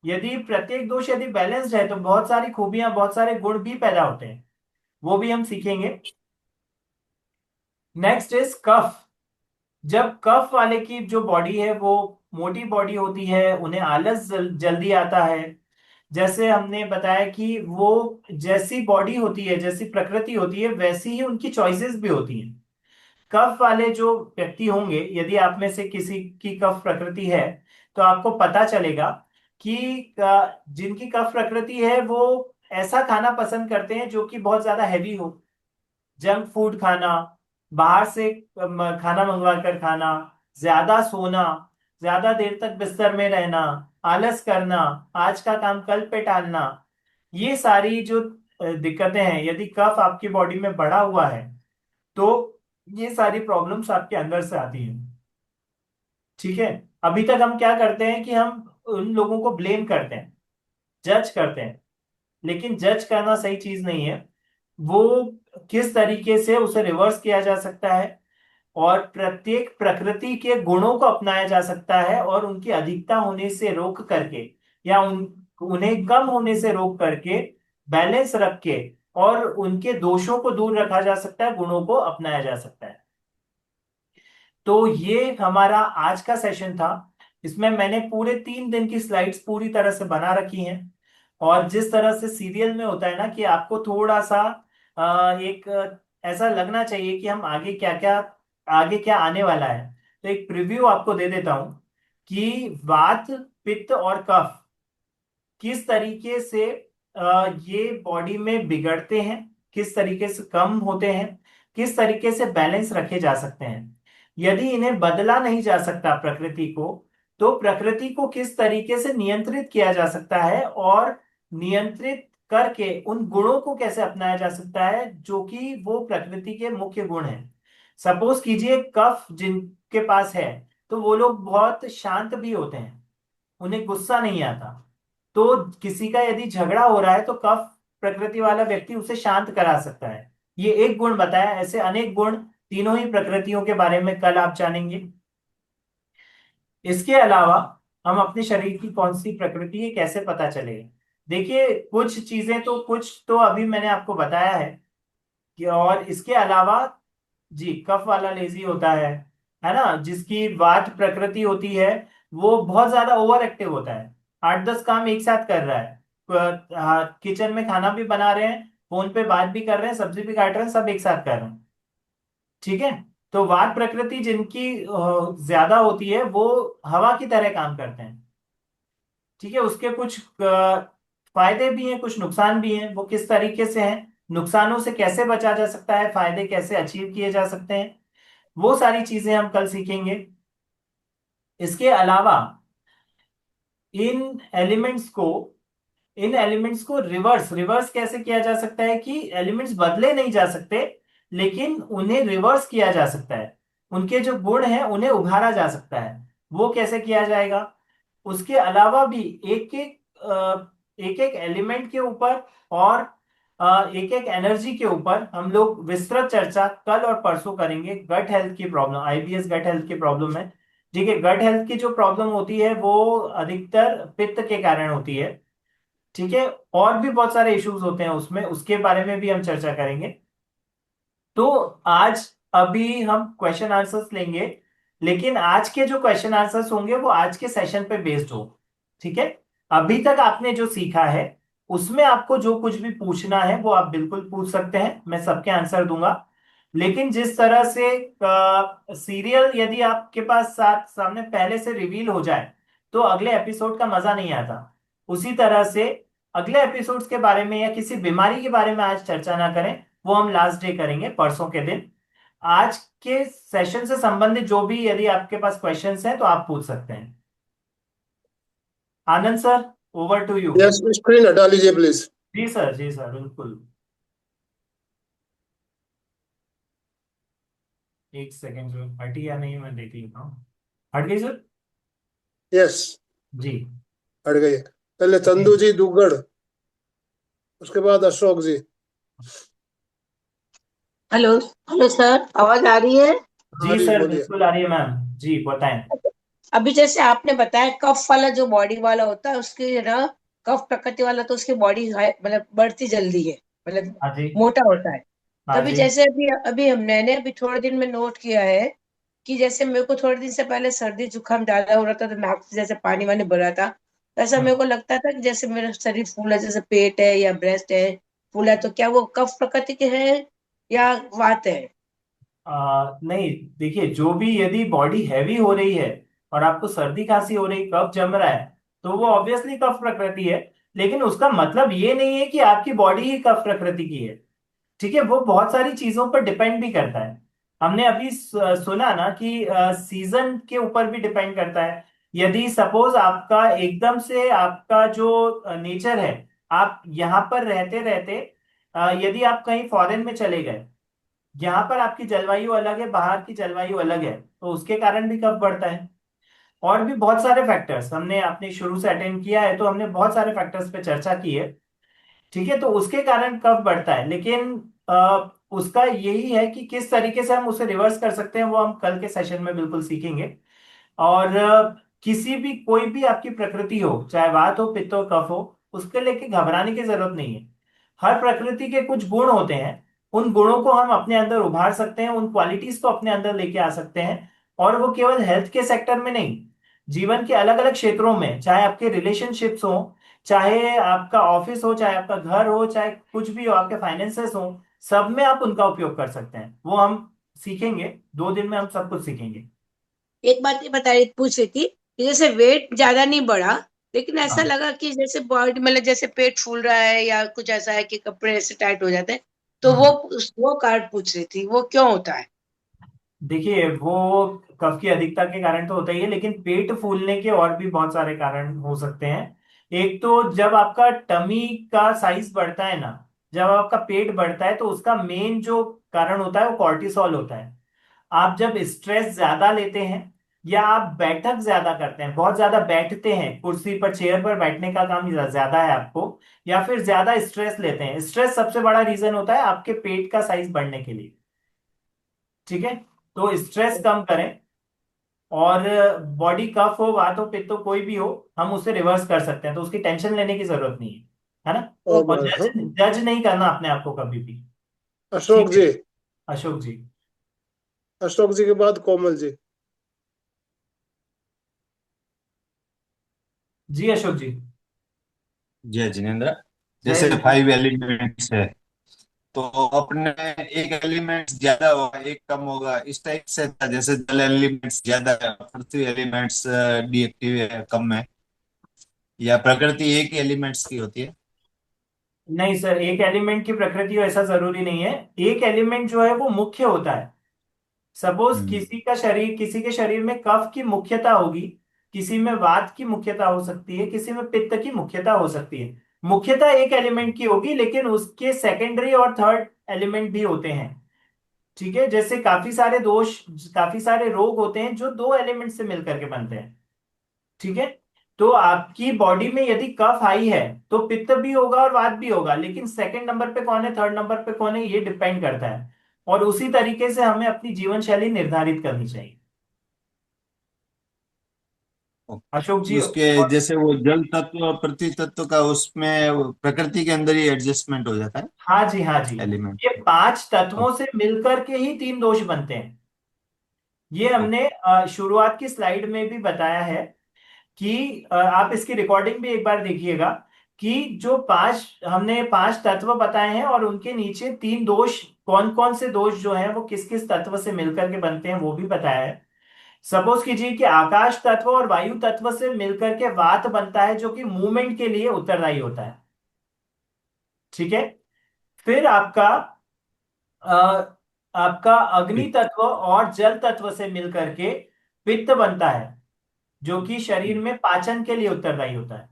यदि प्रत्येक दोष यदि बैलेंस्ड है तो बहुत सारी खूबियां बहुत सारे गुण भी पैदा होते हैं, वो भी हम सीखेंगे। नेक्स्ट इज कफ। जब कफ वाले की जो बॉडी है वो मोटी बॉडी होती है, उन्हें आलस जल्दी आता है। जैसे हमने बताया कि वो जैसी बॉडी होती है जैसी प्रकृति होती है वैसी ही उनकी चॉइसेस भी होती हैं। कफ वाले जो व्यक्ति होंगे, यदि आप में से किसी की कफ प्रकृति है तो आपको पता चलेगा कि जिनकी कफ प्रकृति है वो ऐसा खाना पसंद करते हैं जो कि बहुत ज्यादा हैवी हो। जंक फूड खाना, बाहर से खाना मंगवा कर खाना, ज्यादा सोना, ज्यादा देर तक बिस्तर में रहना, आलस करना, आज का काम कल पे टालना, ये सारी जो दिक्कतें हैं, यदि कफ आपकी बॉडी में बढ़ा हुआ है तो ये सारी प्रॉब्लम्स आपके अंदर से आती हैं। ठीक है, अभी तक हम क्या करते हैं कि हम उन लोगों को ब्लेम करते हैं, जज करते हैं, लेकिन जज करना सही चीज नहीं है। वो किस तरीके से उसे रिवर्स किया जा सकता है और प्रत्येक प्रकृति के गुणों को अपनाया जा सकता है और उनकी अधिकता होने से रोक करके या उन्हें कम होने से रोक करके बैलेंस रख के और उनके दोषों को दूर रखा जा सकता है, गुणों को अपनाया जा सकता है। तो ये हमारा आज का सेशन था। इसमें मैंने पूरे 3 दिन की स्लाइड्स पूरी तरह से बना रखी हैं, और जिस तरह से सीरियल में होता है ना कि आपको थोड़ा सा एक ऐसा लगना चाहिए कि हम आगे क्या आने वाला है, तो एक प्रीव्यू आपको दे देता हूं कि वात, पित्त और कफ किस तरीके से ये बॉडी में बिगड़ते हैं, किस तरीके से कम होते हैं, किस तरीके से बैलेंस रखे जा सकते हैं। यदि इन्हें बदला नहीं जा सकता प्रकृति को, तो प्रकृति को किस तरीके से नियंत्रित किया जा सकता है और नियंत्रित करके उन गुणों को कैसे अपनाया जा सकता है जो कि वो प्रकृति के मुख्य गुण हैं। सपोज कीजिए कफ जिनके पास है तो वो लोग बहुत शांत भी होते हैं, उन्हें गुस्सा नहीं आता। तो किसी का यदि झगड़ा हो रहा है तो कफ प्रकृति वाला व्यक्ति उसे शांत करा सकता है। ये एक गुण बताया, ऐसे अनेक गुण तीनों ही प्रकृतियों के बारे में कल आप जानेंगे। इसके अलावा हम अपने शरीर की कौन सी प्रकृति है कैसे पता चलेगा। देखिए कुछ तो अभी मैंने आपको बताया है कि, और इसके अलावा जी कफ वाला लेजी होता है ना, जिसकी वात प्रकृति होती है वो बहुत ज्यादा ओवर एक्टिव होता है, 8-10 काम एक साथ कर रहा है, किचन में खाना भी बना रहे हैं, फोन पे बात भी कर रहे हैं, सब्जी भी काट रहे हैं, सब एक साथ कर रहे हैं। ठीक है। तो वात प्रकृति जिनकी ज्यादा होती है वो हवा की तरह काम करते हैं। ठीक है। उसके कुछ फायदे भी हैं, कुछ नुकसान भी हैं। वो किस तरीके से हैं, नुकसानों से कैसे बचा जा सकता है, फायदे कैसे अचीव किए जा सकते हैं, वो सारी चीजें हम कल सीखेंगे। इसके अलावा इन एलिमेंट्स को इन एलिमेंट्स को रिवर्स रिवर्स कैसे किया जा सकता है कि एलिमेंट्स बदले नहीं जा सकते, लेकिन उन्हें रिवर्स किया जा सकता है। उनके जो गुण हैं उन्हें उभारा जा सकता है। वो कैसे किया जाएगा। उसके अलावा भी एक एक एलिमेंट के ऊपर और एक एक एनर्जी के ऊपर हम लोग विस्तृत चर्चा कल और परसों करेंगे। गट हेल्थ की प्रॉब्लम, आईबीएस गट हेल्थ की प्रॉब्लम है। ठीक है। गट हेल्थ की जो प्रॉब्लम होती है वो अधिकतर पित्त के कारण होती है। ठीक है। और भी बहुत सारे इश्यूज होते हैं उसमें, उसके बारे में भी हम चर्चा करेंगे। तो आज अभी हम क्वेश्चन आंसर्स लेंगे, लेकिन आज के जो क्वेश्चन आंसर्स होंगे वो आज के सेशन पे बेस्ड हो। ठीक है। अभी तक आपने जो सीखा है उसमें आपको जो कुछ भी पूछना है वो आप बिल्कुल पूछ सकते हैं, मैं सबके आंसर दूंगा। लेकिन जिस तरह से सीरियल यदि आपके पास सामने पहले से रिवील हो जाए तो अगले एपिसोड का मजा नहीं आता। उसी तरह से अगले एपिसोड्स के बारे में या किसी बीमारी के बारे में आज चर्चा ना करें, वो हम लास्ट डे करेंगे परसों के दिन। आज के सेशन से संबंधित जो भी यदि आपके पास क्वेश्चंस हैं तो आप पूछ सकते हैं। Anand sir, over to you. Yes, screen हटा लीजिए प्लीज। जी सर, जी सर, बिल्कुल। एक सेकेंड, जो हटी या नहीं मैं देख लेता हूँ। हट गई सर। यस, जी। हट गई। पहले चंदू जी दुगड़, उसके बाद अशोक जी। हेलो। हेलो सर, आवाज आ रही है? आ जी रही, सर, बोलिए। बिल्कुल आ रही है मैम। जी बताएं। अभी जैसे आपने बताया कफ वाला जो बॉडी वाला होता है उसकी ना, कफ प्रकृति वाला तो उसकी बॉडी मतलब बढ़ती जल्दी है, मतलब हाँ जी। मोटा होता है। हाँ तभी जी। जैसे अभी अभी मैंने अभी थोड़े दिन में नोट किया है कि जैसे मेरे को थोड़े दिन से पहले सर्दी जुकाम ज्यादा हो रहा था, तो नाक से जैसे पानी वानी भरा था, तो ऐसा मेरे को लगता था कि जैसे मेरा शरीर फूला, जैसे पेट है या ब्रेस्ट है फूला है, तो क्या वो कफ प्रकृति के है या वात है? नहीं, देखिए, जो भी यदि बॉडी हैवी हो रही है और आपको सर्दी खांसी हो रही, कफ जम रहा है, तो वो ऑब्वियसली कफ प्रकृति है। लेकिन उसका मतलब ये नहीं है कि आपकी बॉडी ही कफ प्रकृति की है। ठीक है। वो बहुत सारी चीजों पर डिपेंड भी करता है। हमने अभी सुना ना कि सीजन के ऊपर भी डिपेंड करता है। यदि सपोज आपका एकदम से आपका जो नेचर है, आप यहाँ पर रहते रहते यदि आप कहीं फॉरेन में चले गए, यहाँ पर आपकी जलवायु अलग है, बाहर की जलवायु अलग है, तो उसके कारण भी कफ बढ़ता है। और भी बहुत सारे फैक्टर्स हमने अपने शुरू से अटेंड किया है, तो हमने बहुत सारे फैक्टर्स पे चर्चा की है। ठीक है। तो उसके कारण कफ बढ़ता है, लेकिन उसका यही है कि किस तरीके से हम उसे रिवर्स कर सकते हैं वो हम कल के सेशन में बिल्कुल सीखेंगे। और किसी भी कोई भी आपकी प्रकृति हो, चाहे वात हो, पित्त हो, कफ हो, उसके लेके घबराने की जरूरत नहीं है। हर प्रकृति के कुछ गुण होते हैं, उन गुणों को हम अपने अंदर उभार सकते हैं, उन क्वालिटीज को अपने अंदर लेके आ सकते हैं। और वो केवल हेल्थ के सेक्टर में नहीं, जीवन के अलग अलग क्षेत्रों में, चाहे आपके रिलेशनशिप्स हो, चाहे आपका ऑफिस हो, चाहे आपका घर हो, चाहे कुछ भी हो, आपके फाइनेंसेस हो, सब में आप उनका उपयोग कर सकते हैं। वो हम सीखेंगे, 2 दिन में हम सब कुछ सीखेंगे। एक बात ये पूछ रही थी कि जैसे वेट ज्यादा नहीं बढ़ा, लेकिन ऐसा हाँ। लगा कि जैसे बॉडी मतलब जैसे पेट फूल रहा है या कुछ ऐसा है कि कपड़े ऐसे टाइट हो जाते हैं, तो वो हम्म। वो कार्ड पूछ रही थी, वो क्यों होता है? देखिए, वो कफ की अधिकता के कारण तो होता ही है, लेकिन पेट फूलने के और भी बहुत सारे कारण हो सकते हैं। एक तो जब आपका टमी का साइज बढ़ता है ना, जब आपका पेट बढ़ता है, तो उसका मेन जो कारण होता है वो कॉर्टिसोल होता है। आप जब स्ट्रेस ज्यादा लेते हैं या आप बैठक ज्यादा करते हैं, बहुत ज्यादा बैठते हैं, कुर्सी पर, चेयर पर बैठने का काम ज्यादा है आपको, या फिर ज्यादा स्ट्रेस लेते हैं, स्ट्रेस सबसे बड़ा रीजन होता है आपके पेट का साइज बढ़ने के लिए। ठीक है। तो स्ट्रेस कम करें। और बॉडी कफ हो, वात हो, पित्त हो, कोई भी हो, हम उसे रिवर्स कर सकते हैं, तो उसकी टेंशन लेने की जरूरत नहीं है ना। और जज हाँ, जज नहीं करना अपने आप को कभी भी। अशोक ठीक है। जी। अशोक जी। अशोक जी के बाद कोमल जी। जी अशोक जी। जय जिनेन्द्र। जय जैसे जिनेन्द्र। 5 एलिमेंट्स है, तो अपने एक एलिमेंट ज्यादा होगा एक कम होगा, इस टाइप से था। जैसे जल एलिमेंट्स ज्यादा है, पृथ्वी एलिमेंट्स डिएक्टिव है, कम है, या प्रकृति एक एलिमेंट्स की होती है? नहीं सर, एक एलिमेंट की प्रकृति ऐसा जरूरी नहीं है। एक एलिमेंट जो है वो मुख्य होता है। सपोज हम्म। किसी के शरीर में कफ की मुख्यता होगी, किसी में वात की मुख्यता हो सकती है, किसी में पित्त की मुख्यता हो सकती है। मुख्यता एक एलिमेंट की होगी, लेकिन उसके सेकेंडरी और थर्ड एलिमेंट भी होते हैं। ठीक है, जैसे काफी सारे रोग होते हैं जो दो एलिमेंट से मिलकर के बनते हैं। ठीक है, तो आपकी बॉडी में यदि कफ हाई है तो पित्त भी होगा और वात भी होगा, लेकिन सेकंड नंबर पे कौन है, थर्ड नंबर पे कौन है, ये डिपेंड करता है। और उसी तरीके से हमें अपनी जीवन शैली निर्धारित करनी चाहिए। अशोक जी। उसके जैसे वो जल तत्व और पृथ्वी तत्व का, उसमें वो प्रकृति के अंदर ही एडजस्टमेंट हो जाता है हाँ जी, हाँ जी। एलिमेंट। ये पांच तत्वों से मिलकर के ही तीन दोष बनते हैं। ये हमने शुरुआत की स्लाइड में भी बताया है कि आप इसकी रिकॉर्डिंग भी एक बार देखिएगा कि जो हमने पांच तत्व बताए हैं और उनके नीचे तीन दोष, कौन कौन से दोष जो हैं वो किस किस तत्व से मिलकर के बनते हैं वो भी बताया है। सपोज कीजिए कि आकाश तत्व और वायु तत्व से मिलकर के वात बनता है, जो कि मूवमेंट के लिए उत्तरदायी होता है। ठीक है, फिर अ, आपका अग्नि तत्व और जल तत्व से मिलकर के पित्त बनता है, जो कि शरीर में पाचन के लिए उत्तरदायी होता है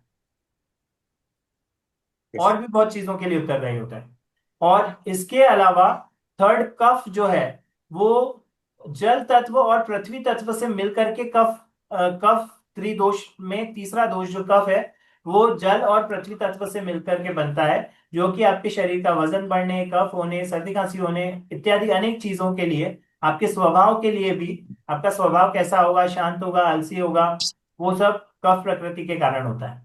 और भी बहुत चीजों के लिए उत्तरदायी होता है। और इसके अलावा थर्ड कफ जो है वो जल तत्व और पृथ्वी तत्व से मिलकर के कफ त्रिदोष में तीसरा दोष जो कफ है वो जल और पृथ्वी तत्व से मिलकर के बनता है, जो कि आपके शरीर का वजन बढ़ने, कफ होने, सर्दी खांसी होने इत्यादि अनेक चीजों के लिए, आपके स्वभाव के लिए भी, आपका स्वभाव कैसा होगा, शांत होगा, आलसी होगा, वो सब कफ प्रकृति के कारण होता है।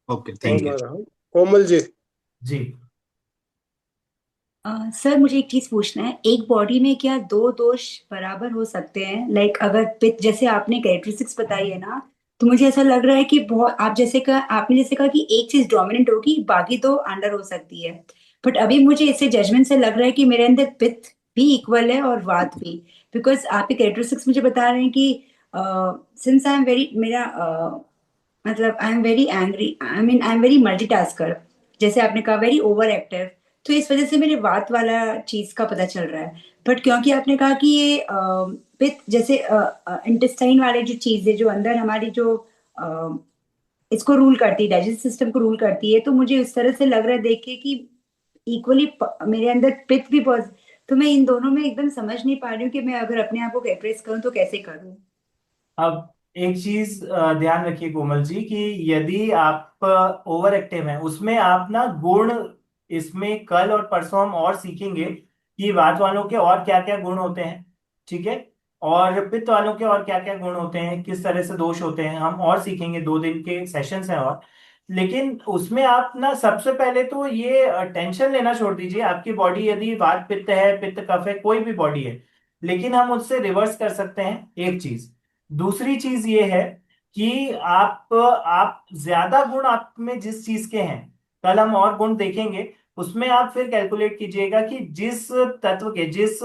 Okay, thank you. Komal ji. जी। सर मुझे एक चीज पूछना है, एक बॉडी में क्या दो दोष बराबर हो सकते हैं? लाइक अगर पित्त, जैसे आपने कैरेक्टरिस्टिक्स बताई है ना, तो मुझे ऐसा लग रहा है कि बहुत, आपने जैसे कहा कि एक चीज डोमिनेंट होगी, बाकी दो अंडर हो सकती है। बट अभी मुझे इससे जजमेंट से लग रहा है कि मेरे अंदर पित्त भी इक्वल है और वात भी। बिकॉज आपके कैरेक्टरिस्टिक्स मुझे बता रहे हैं कि सिंस आई एम वेरी, मेरा मतलब I am very angry, I am very multitasker, जैसे आपने कहा वेरी ओवर एक्टिव, तो इस वजह से मेरे वात वाला चीज का पता चल रहा है। बट क्योंकि आपने कहा कि ये पित्त, जैसे इंटेस्टाइन वाले जो चीज है जो अंदर हमारी जो इसको रूल करती है, डाइजेस्ट सिस्टम को रूल करती है, तो मुझे इस तरह से लग रहा है देख के कि इक्वली मेरे अंदर पित्त भी बहुत। तो मैं इन दोनों में एकदम समझ नहीं पा रही हूँ कि मैं अगर अपने आप को कैटेगराइज करूँ तो कैसे करूँ। अब एक चीज ध्यान रखिए कोमल जी कि यदि आप ओवर एक्टिव हैं, उसमें आप ना गुण, इसमें कल और परसों हम और सीखेंगे कि वात वालों के और क्या क्या गुण होते हैं। ठीक है, और पित्त वालों के और क्या क्या गुण होते हैं, किस तरह से दोष होते हैं, हम और सीखेंगे, 2 दिन के सेशंस हैं और। लेकिन उसमें आप ना सबसे पहले तो ये टेंशन लेना छोड़ दीजिए। आपकी बॉडी यदि वात पित्त है, पित्त कफ है, कोई भी बॉडी है, लेकिन हम उससे रिवर्स कर सकते हैं एक चीज। दूसरी चीज ये है कि आप ज्यादा गुण आप में जिस चीज के हैं, कल हम और गुण देखेंगे, उसमें आप फिर कैलकुलेट कीजिएगा कि जिस तत्व के, जिस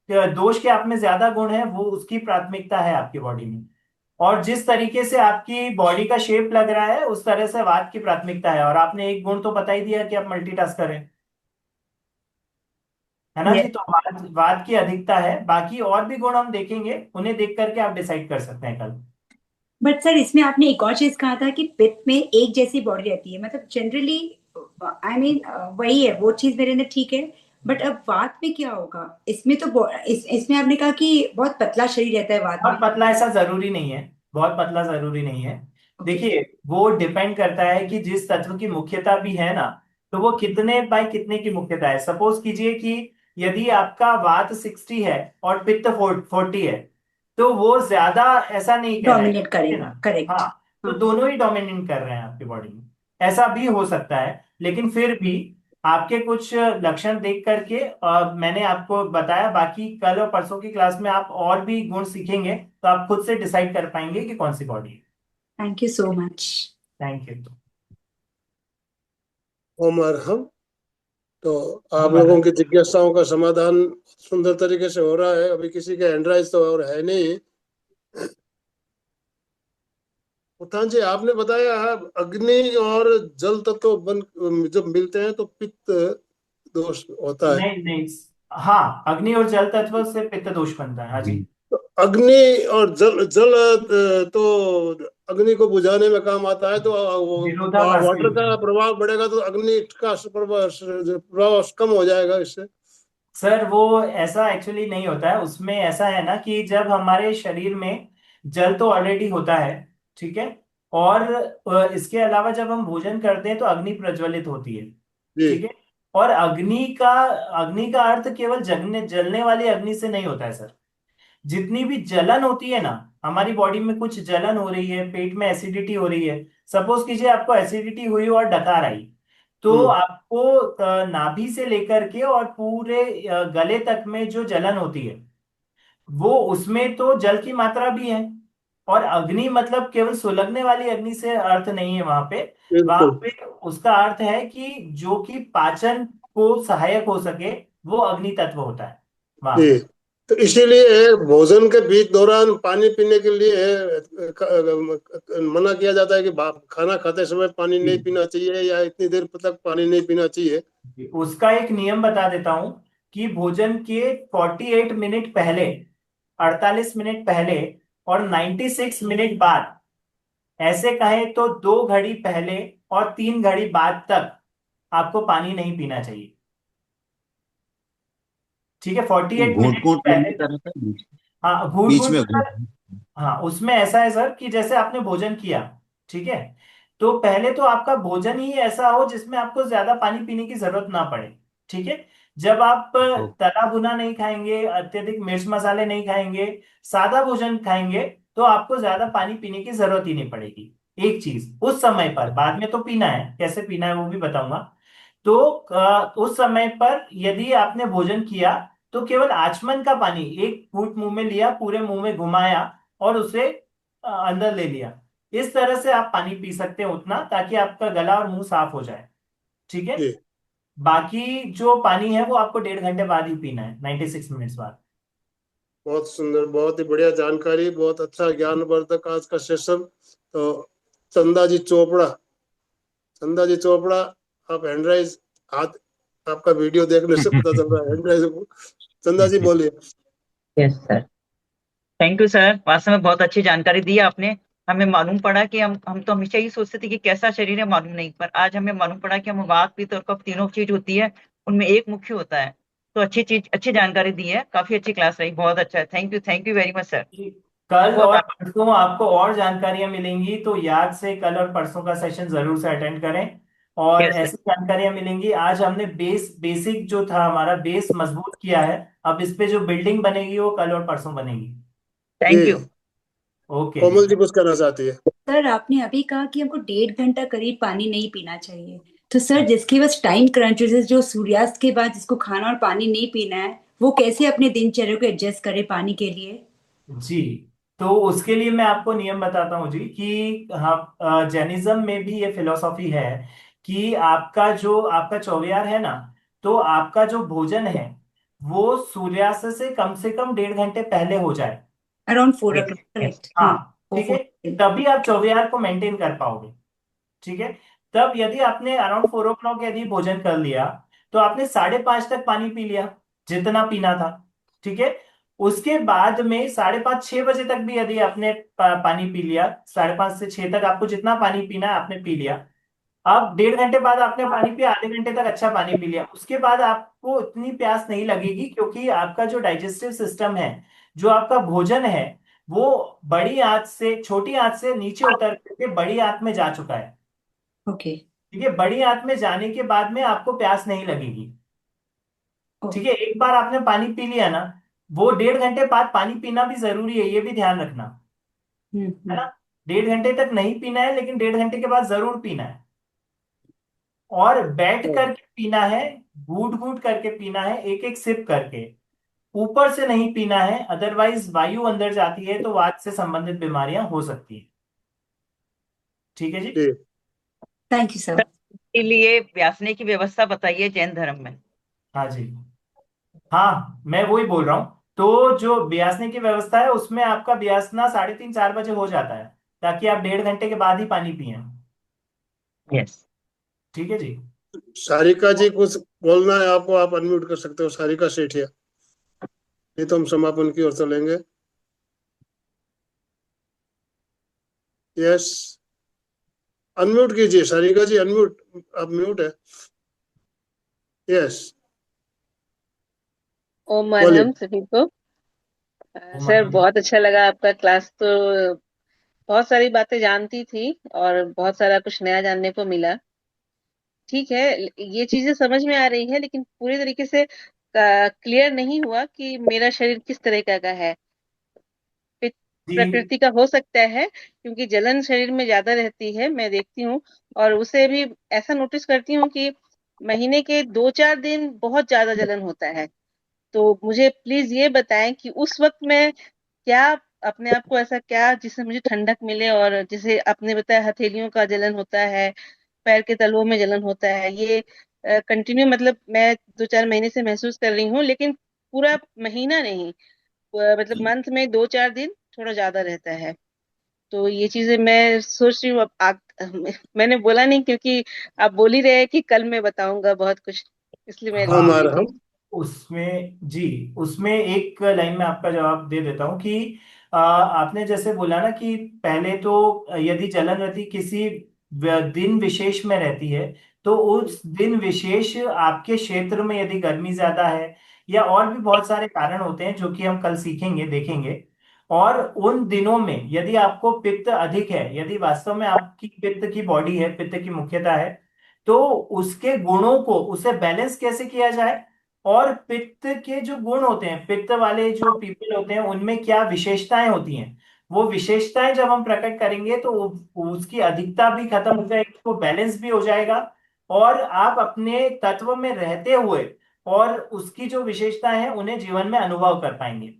दोष के आप में ज्यादा गुण है वो उसकी प्राथमिकता है आपकी बॉडी में। और जिस तरीके से आपकी बॉडी का शेप लग रहा है उस तरह से वात की प्राथमिकता है। और आपने एक गुण तो बता ही दिया कि आप मल्टीटास्कर हैं, है ना जी। तो वात की अधिकता है, बाकी और भी गुण हम देखेंगे, उन्हें देख करके आप डिसाइड कर सकते हैं कल। बट सर इसमें आपने एक और चीज कहा था कि पित्त में एक जैसी बॉडी रहती है, मतलब जनरली आई मीन वही है, वो चीज मेरे अंदर ठीक है। बट अब वात में क्या होगा? इसमें तो इसमें आपने कहा कि बहुत पतला शरीर रहता है वात बहुत में। पतला ऐसा जरूरी नहीं है, बहुत पतला जरूरी नहीं है। ओके। देखिए, वो डिपेंड करता है कि जिस तत्व की मुख्यता भी है ना, तो वो कितने बाय कितने की मुख्यता है। सपोज कीजिए कि यदि आपका वात 60 है और पित्त 40 है, तो वो ज्यादा ऐसा नहीं कह रहे हैं, डोमिनेट ठीक है करेगा, ना। करेक्ट। हाँ, तो हाँ। दोनों ही डोमिनेट कर रहे हैं आपकी बॉडी में, ऐसा भी हो सकता है। लेकिन फिर भी आपके कुछ लक्षण देख करके मैंने आपको बताया, बाकी कल और परसों की क्लास में आप और भी गुण सीखेंगे तो आप खुद से डिसाइड कर पाएंगे कि कौन सी बॉडी है। Thank you so much. Thank you. Om Arham. तो आप हम लोगों की जिज्ञासाओं का समाधान सुंदर तरीके से हो रहा है। अभी किसी के हैंड राइज तो और है नहीं। उत्थान जी, आपने बताया है अग्नि और जल तत्व बन जब मिलते हैं तो पित्त दोष होता है। नहीं नहीं, हाँ, अग्नि और जल तत्व से पित्त दोष बनता है, हाँ जी। तो अग्नि और जल जल तो अग्नि को बुझाने में काम आता है। तो वाटर विरोधाभासी। का प्रभाव बढ़ेगा तो अग्नि का प्रभाव कम हो जाएगा इससे। सर वो ऐसा एक्चुअली नहीं होता है, उसमें ऐसा है ना कि जब हमारे शरीर में जल तो ऑलरेडी होता है, ठीक है, और इसके अलावा जब हम भोजन करते हैं तो अग्नि प्रज्वलित होती है, जी ठीक है। और अग्नि का अर्थ केवल जगने जलने वाली अग्नि से नहीं होता है सर। जितनी भी जलन होती है ना, हमारी बॉडी में कुछ जलन हो रही है, पेट में एसिडिटी हो रही है, सपोज कीजिए आपको एसिडिटी हुई और डकार आई, तो हम्म आपको नाभि से लेकर के और पूरे गले तक में जो जलन होती है, वो उसमें तो जल की मात्रा भी है। और अग्नि मतलब केवल सुलगने वाली अग्नि से अर्थ नहीं है वहां पे। वहां बिल्कुल। पे उसका अर्थ है कि जो कि पाचन को सहायक हो सके, वो अग्नि तत्व होता है वहां जी, पे। तो इसीलिए भोजन के बीच दौरान पानी पीने के लिए मना किया जाता है कि खाना खाते समय पानी नहीं पीना चाहिए या इतनी देर तक पानी नहीं पीना चाहिए। उसका एक नियम बता देता हूं कि भोजन के 48 मिनट पहले, 48 मिनट पहले और 96 मिनट बाद, ऐसे कहें तो 2 घड़ी पहले और 3 घड़ी बाद तक आपको पानी नहीं पीना चाहिए, ठीक है। 48 घूट मिनट घूट पहले। लेने का रहता है हाँ, घूट बीच घूट में सर। घूट। हाँ, उसमें ऐसा है सर कि जैसे आपने भोजन किया, ठीक है, तो पहले तो आपका भोजन ही ऐसा हो जिसमें आपको ज्यादा पानी पीने की जरूरत ना पड़े, ठीक है। जब आप तला भुना नहीं खाएंगे, अत्यधिक मिर्च मसाले नहीं खाएंगे, सादा भोजन खाएंगे, तो आपको ज्यादा पानी पीने की जरूरत ही नहीं पड़ेगी। एक चीज उस समय पर, बाद में तो पीना है, कैसे पीना है वो भी बताऊंगा। तो उस समय पर यदि आपने भोजन किया तो केवल आचमन का पानी एक घूंट मुंह में लिया, पूरे मुंह में घुमाया और उसे अंदर ले लिया। इस तरह से आप पानी पी सकते हैं उतना, ताकि आपका गला और मुंह साफ हो जाए, ठीक है। जी, बाकी जो पानी है वो आपको 1.5 घंटे बाद ही पीना है, 96 मिनट्स बाद। बहुत सुंदर, बहुत ही बढ़िया जानकारी, बहुत अच्छा ज्ञानवर्धक आज का सेशन। तो चंदा जी चोपड़ा, चंदा जी चोपड़ा, आप हैंडराइज हाथ, आपका वीडियो देखने से पता चल रहा है हैंडराइज। चंदा जी बोलिए। Yes sir. Thank you sir, वास्तव में बहुत अच्छी जानकारी दी आपने। हमें मालूम पड़ा कि हम तो हमेशा ही सोचते थे कि कैसा शरीर है, मालूम नहीं, पर आज हमें मालूम पड़ा कि हम वात पित्त और कफ तीनों चीज होती है, उनमें एक मुख्य होता है। तो अच्छी चीज, अच्छी जानकारी दी है, काफी अच्छी क्लास रही, बहुत अच्छा है। Thank you very much sir. जी। कल बहुत और परसों आपको और जानकारियां मिलेंगी, तो याद से कल और परसों का सेशन जरूर से अटेंड करें। और यस सर। ऐसी जानकारियां मिलेंगी। आज हमने बेसिक जो था हमारा बेस मजबूत किया है। अब इस पे जो बिल्डिंग बनेगी वो कल और परसों बनेगी। Thank you. जी, ओके जी। कोमल जी कुछ कहना चाहती है। सर आपने अभी कहा कि हमको 1.5 घंटा करीब पानी नहीं पीना चाहिए। तो सर जिसके पास टाइम क्रंच है, जो सूर्यास्त के बाद जिसको खाना और पानी नहीं पीना है, वो कैसे अपने दिनचर्या को एडजस्ट करे पानी के लिए? जी, तो उसके लिए मैं आपको नियम बताता हूँ जी कि हाँ, जैनिज्म में भी ये फिलोसॉफी है कि आपका चौवियार है ना, तो आपका जो भोजन है वो सूर्यास्त से कम 1.5 घंटे पहले हो जाए। Around 4 o'clock, yes. करेक्ट? हाँ। हाँ, वो ठीक है, तभी आप चौवियार को मेंटेन कर पाओगे, ठीक है। तब यदि आपने अराउंड 4 o'clock यदि भोजन कर लिया, तो आपने 5:30 तक पानी पी लिया, जितना पीना था, ठीक है। उसके बाद में 5:30 6 बजे तक भी यदि आपने पानी पी लिया, 5:30 से 6 तक आपको जितना पानी पीना है आपने पी लिया। अब 1.5 घंटे बाद आपने पानी पिया, आधे घंटे तक अच्छा पानी पी लिया, उसके बाद आपको इतनी प्यास नहीं लगेगी, क्योंकि आपका जो डाइजेस्टिव सिस्टम है, जो आपका भोजन है, वो बड़ी आंच से छोटी आंच से नीचे उतर के बड़ी आंच में जा चुका है, ओके। ठीक है। बड़ी आंच में जाने के बाद में आपको प्यास नहीं लगेगी, ओ। ठीक है। एक बार आपने पानी पी लिया ना, वो 1.5 घंटे बाद पानी पीना भी जरूरी है, ये भी ध्यान रखना, है हम्म। ना। 1.5 घंटे तक नहीं पीना है, लेकिन 1.5 घंटे के बाद जरूर पीना है। और बैठ करके पीना है, घूट घूट करके पीना है, एक एक सिप करके, ऊपर से नहीं पीना है, अदरवाइज वायु अंदर जाती है तो वात से संबंधित बीमारियां हो सकती है, ठीक है जी। जी, थैंक यू सर। के लिए व्यासने की व्यवस्था बताइए जैन धर्म में। हाँ जी, हाँ मैं वही बोल रहा हूँ। तो जो ब्यासने की व्यवस्था है उसमें आपका ब्यासना 3:30-4 बजे हो जाता है, ताकि आप 1.5 घंटे के बाद ही पानी पिए। यस। ठीक है जी। सारिका जी कुछ बोलना है आपको, आप अनम्यूट कर सकते हो, सारिका सेठिया। नहीं तो हम समापन की ओर चलेंगे। यस, अनम्यूट कीजिए सारिका जी, अनम्यूट, आप म्यूट है। यस, ओम बोलिए। अरहम सभी को। उमर सर हम। बहुत अच्छा लगा आपका क्लास। तो बहुत सारी बातें जानती थी और बहुत सारा कुछ नया जानने को मिला। ठीक है, ये चीजें समझ में आ रही है, लेकिन पूरी तरीके से क्लियर नहीं हुआ कि मेरा शरीर किस तरह का है। जी प्रकृति का हो सकता है, क्योंकि जलन शरीर में ज्यादा रहती है, मैं देखती हूँ। और उसे भी ऐसा नोटिस करती हूँ कि महीने के 2-4 दिन बहुत ज्यादा जलन होता है। तो मुझे प्लीज ये बताएं कि उस वक्त मैं क्या, अपने आप को ऐसा क्या जिससे मुझे ठंडक मिले। और जैसे आपने बताया हथेलियों का जलन होता है, पैर के तलुओं में जलन होता है, ये कंटिन्यू मतलब मैं 2-4 महीने से महसूस कर रही हूँ, लेकिन पूरा महीना नहीं। मतलब मंथ में 2-4 दिन थोड़ा ज्यादा रहता है। तो ये चीजें मैं सोच रही हूँ। अब मैंने बोला नहीं, क्योंकि आप बोल ही रहे हैं कि कल मैं बताऊंगा बहुत कुछ, इसलिए मैं हाँ, रुकी हमार हुई हम। थी। उसमें जी, उसमें एक लाइन में आपका जवाब दे देता हूँ कि आपने जैसे बोला ना कि पहले तो यदि जलन रहती किसी दिन विशेष में रहती है, तो उस दिन विशेष आपके क्षेत्र में यदि गर्मी ज्यादा है, या और भी बहुत सारे कारण होते हैं जो कि हम कल सीखेंगे, देखेंगे। और उन दिनों में यदि आपको पित्त अधिक है, यदि वास्तव में आपकी पित्त की बॉडी है, पित्त की मुख्यता है, तो उसके गुणों को, उसे बैलेंस कैसे किया जाए, और पित्त के जो गुण होते हैं, पित्त वाले जो पीपल होते हैं, उनमें क्या विशेषताएं होती हैं, वो विशेषताएं जब हम प्रकट करेंगे तो उसकी अधिकता भी खत्म हो जाएगी, वो बैलेंस भी हो जाएगा। और आप अपने तत्व में रहते हुए और उसकी जो विशेषताएं हैं उन्हें जीवन में अनुभव कर पाएंगे।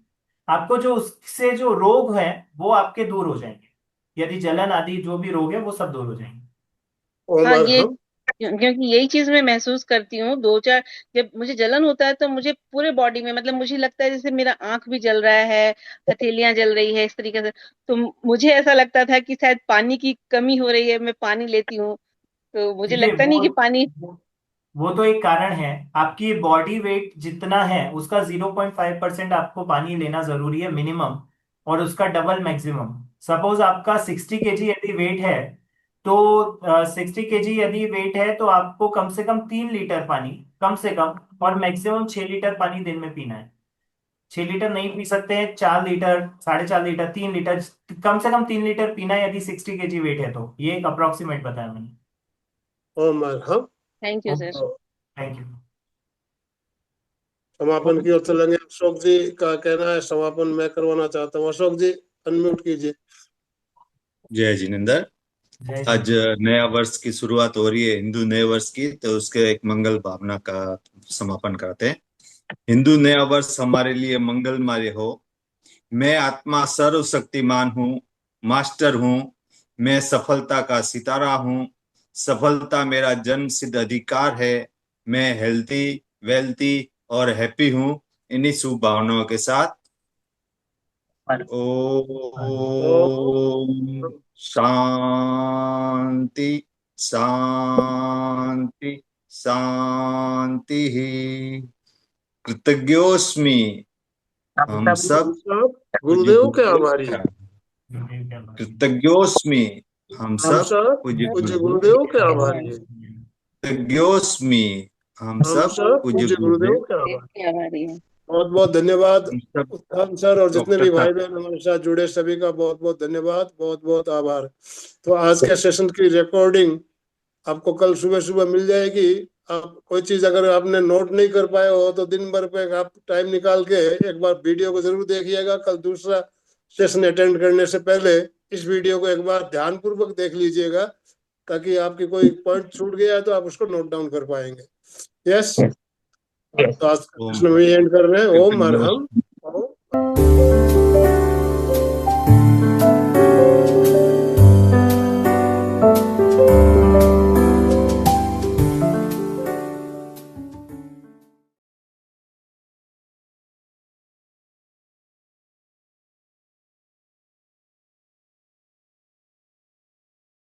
आपको जो उससे जो रोग है वो आपके दूर हो जाएंगे, यदि जलन आदि जो भी रोग है वो सब दूर हो जाएंगे। हाँ, ओमर ये हम। क्योंकि यही चीज मैं महसूस करती हूँ। 2-4 जब मुझे जलन होता है तो मुझे पूरे बॉडी में, मतलब मुझे लगता है जैसे मेरा आंख भी जल रहा है, हथेलियां जल रही है, इस तरीके से। तो मुझे ऐसा लगता था कि शायद पानी की कमी हो रही है, मैं पानी लेती हूँ तो मुझे देखिए लगता नहीं कि पानी। वो तो एक कारण है। आपकी बॉडी वेट जितना है उसका 0.5% आपको पानी लेना जरूरी है मिनिमम, और उसका डबल मैक्सिमम। सपोज आपका 60 kg यदि वेट है, तो 60 kg यदि वेट है तो आपको कम से कम 3 लीटर पानी, कम से कम, और मैक्सिमम 6 लीटर पानी दिन में पीना है। 6 लीटर नहीं पी सकते हैं, 4 लीटर, 4.5 लीटर, 3 लीटर, कम से कम 3 लीटर पीना है यदि 60 kg वेट है। तो ये एक अप्रोक्सीमेट बताया मैंने। ओमर हम। Thank you sir. Thank you. समापन की ओर चलेंगे। अशोक जी का कहना है समापन मैं करवाना चाहता हूँ। अशोक जी अनम्यूट कीजिए। जय जिनेन्द्र। जय आज जी। नया वर्ष की शुरुआत हो रही है, हिंदू नए वर्ष की, तो उसके एक मंगल भावना का समापन करते हैं। हिंदू नया वर्ष हमारे लिए मंगलमय हो। मैं आत्मा सर्वशक्तिमान हूँ, मास्टर हूँ। मैं सफलता का सितारा हूँ। सफलता मेरा जन्म सिद्ध अधिकार है। मैं हेल्थी, वेल्थी और हैप्पी हूँ। इन्हीं शुभ भावनाओं के साथ ओम शांति शांति शांति। कृतज्ञोस्मि। हम सब हम सब पूज्य गुरुदेव के गुरुदेव आभारी के हैं। कृतज्ञोस्मि। हम हम सब सब पूज्य पूज्य गुरुदेव गुरुदेव के के आभारी हैं। कृतज्ञोस्मि। हम हम सब सब पूज्य पूज्य गुरुदेव गुरुदेव। के आभारी। देखते हैं हमारी है। बहुत बहुत धन्यवाद हम सब उत्थान सर, और जितने डॉक्टर भी भाई साहब। बहन हमारे साथ जुड़े सभी का बहुत बहुत धन्यवाद, बहुत बहुत आभार। तो आज के सेशन की रिकॉर्डिंग आपको कल सुबह सुबह मिल जाएगी। आप कोई चीज अगर आपने नोट नहीं कर पाए हो तो दिन भर पे आप टाइम निकाल के एक बार वीडियो को जरूर देखिएगा। कल दूसरा सेशन अटेंड करने से पहले इस वीडियो को एक बार ध्यान पूर्वक देख लीजिएगा, ताकि आपकी कोई पॉइंट छूट गया है तो आप उसको नोट डाउन कर पाएंगे। यस, तो आज का ओम सेशन में एंड कर रहे हैं। ओम कृतज्ञोस्मि। अरहम।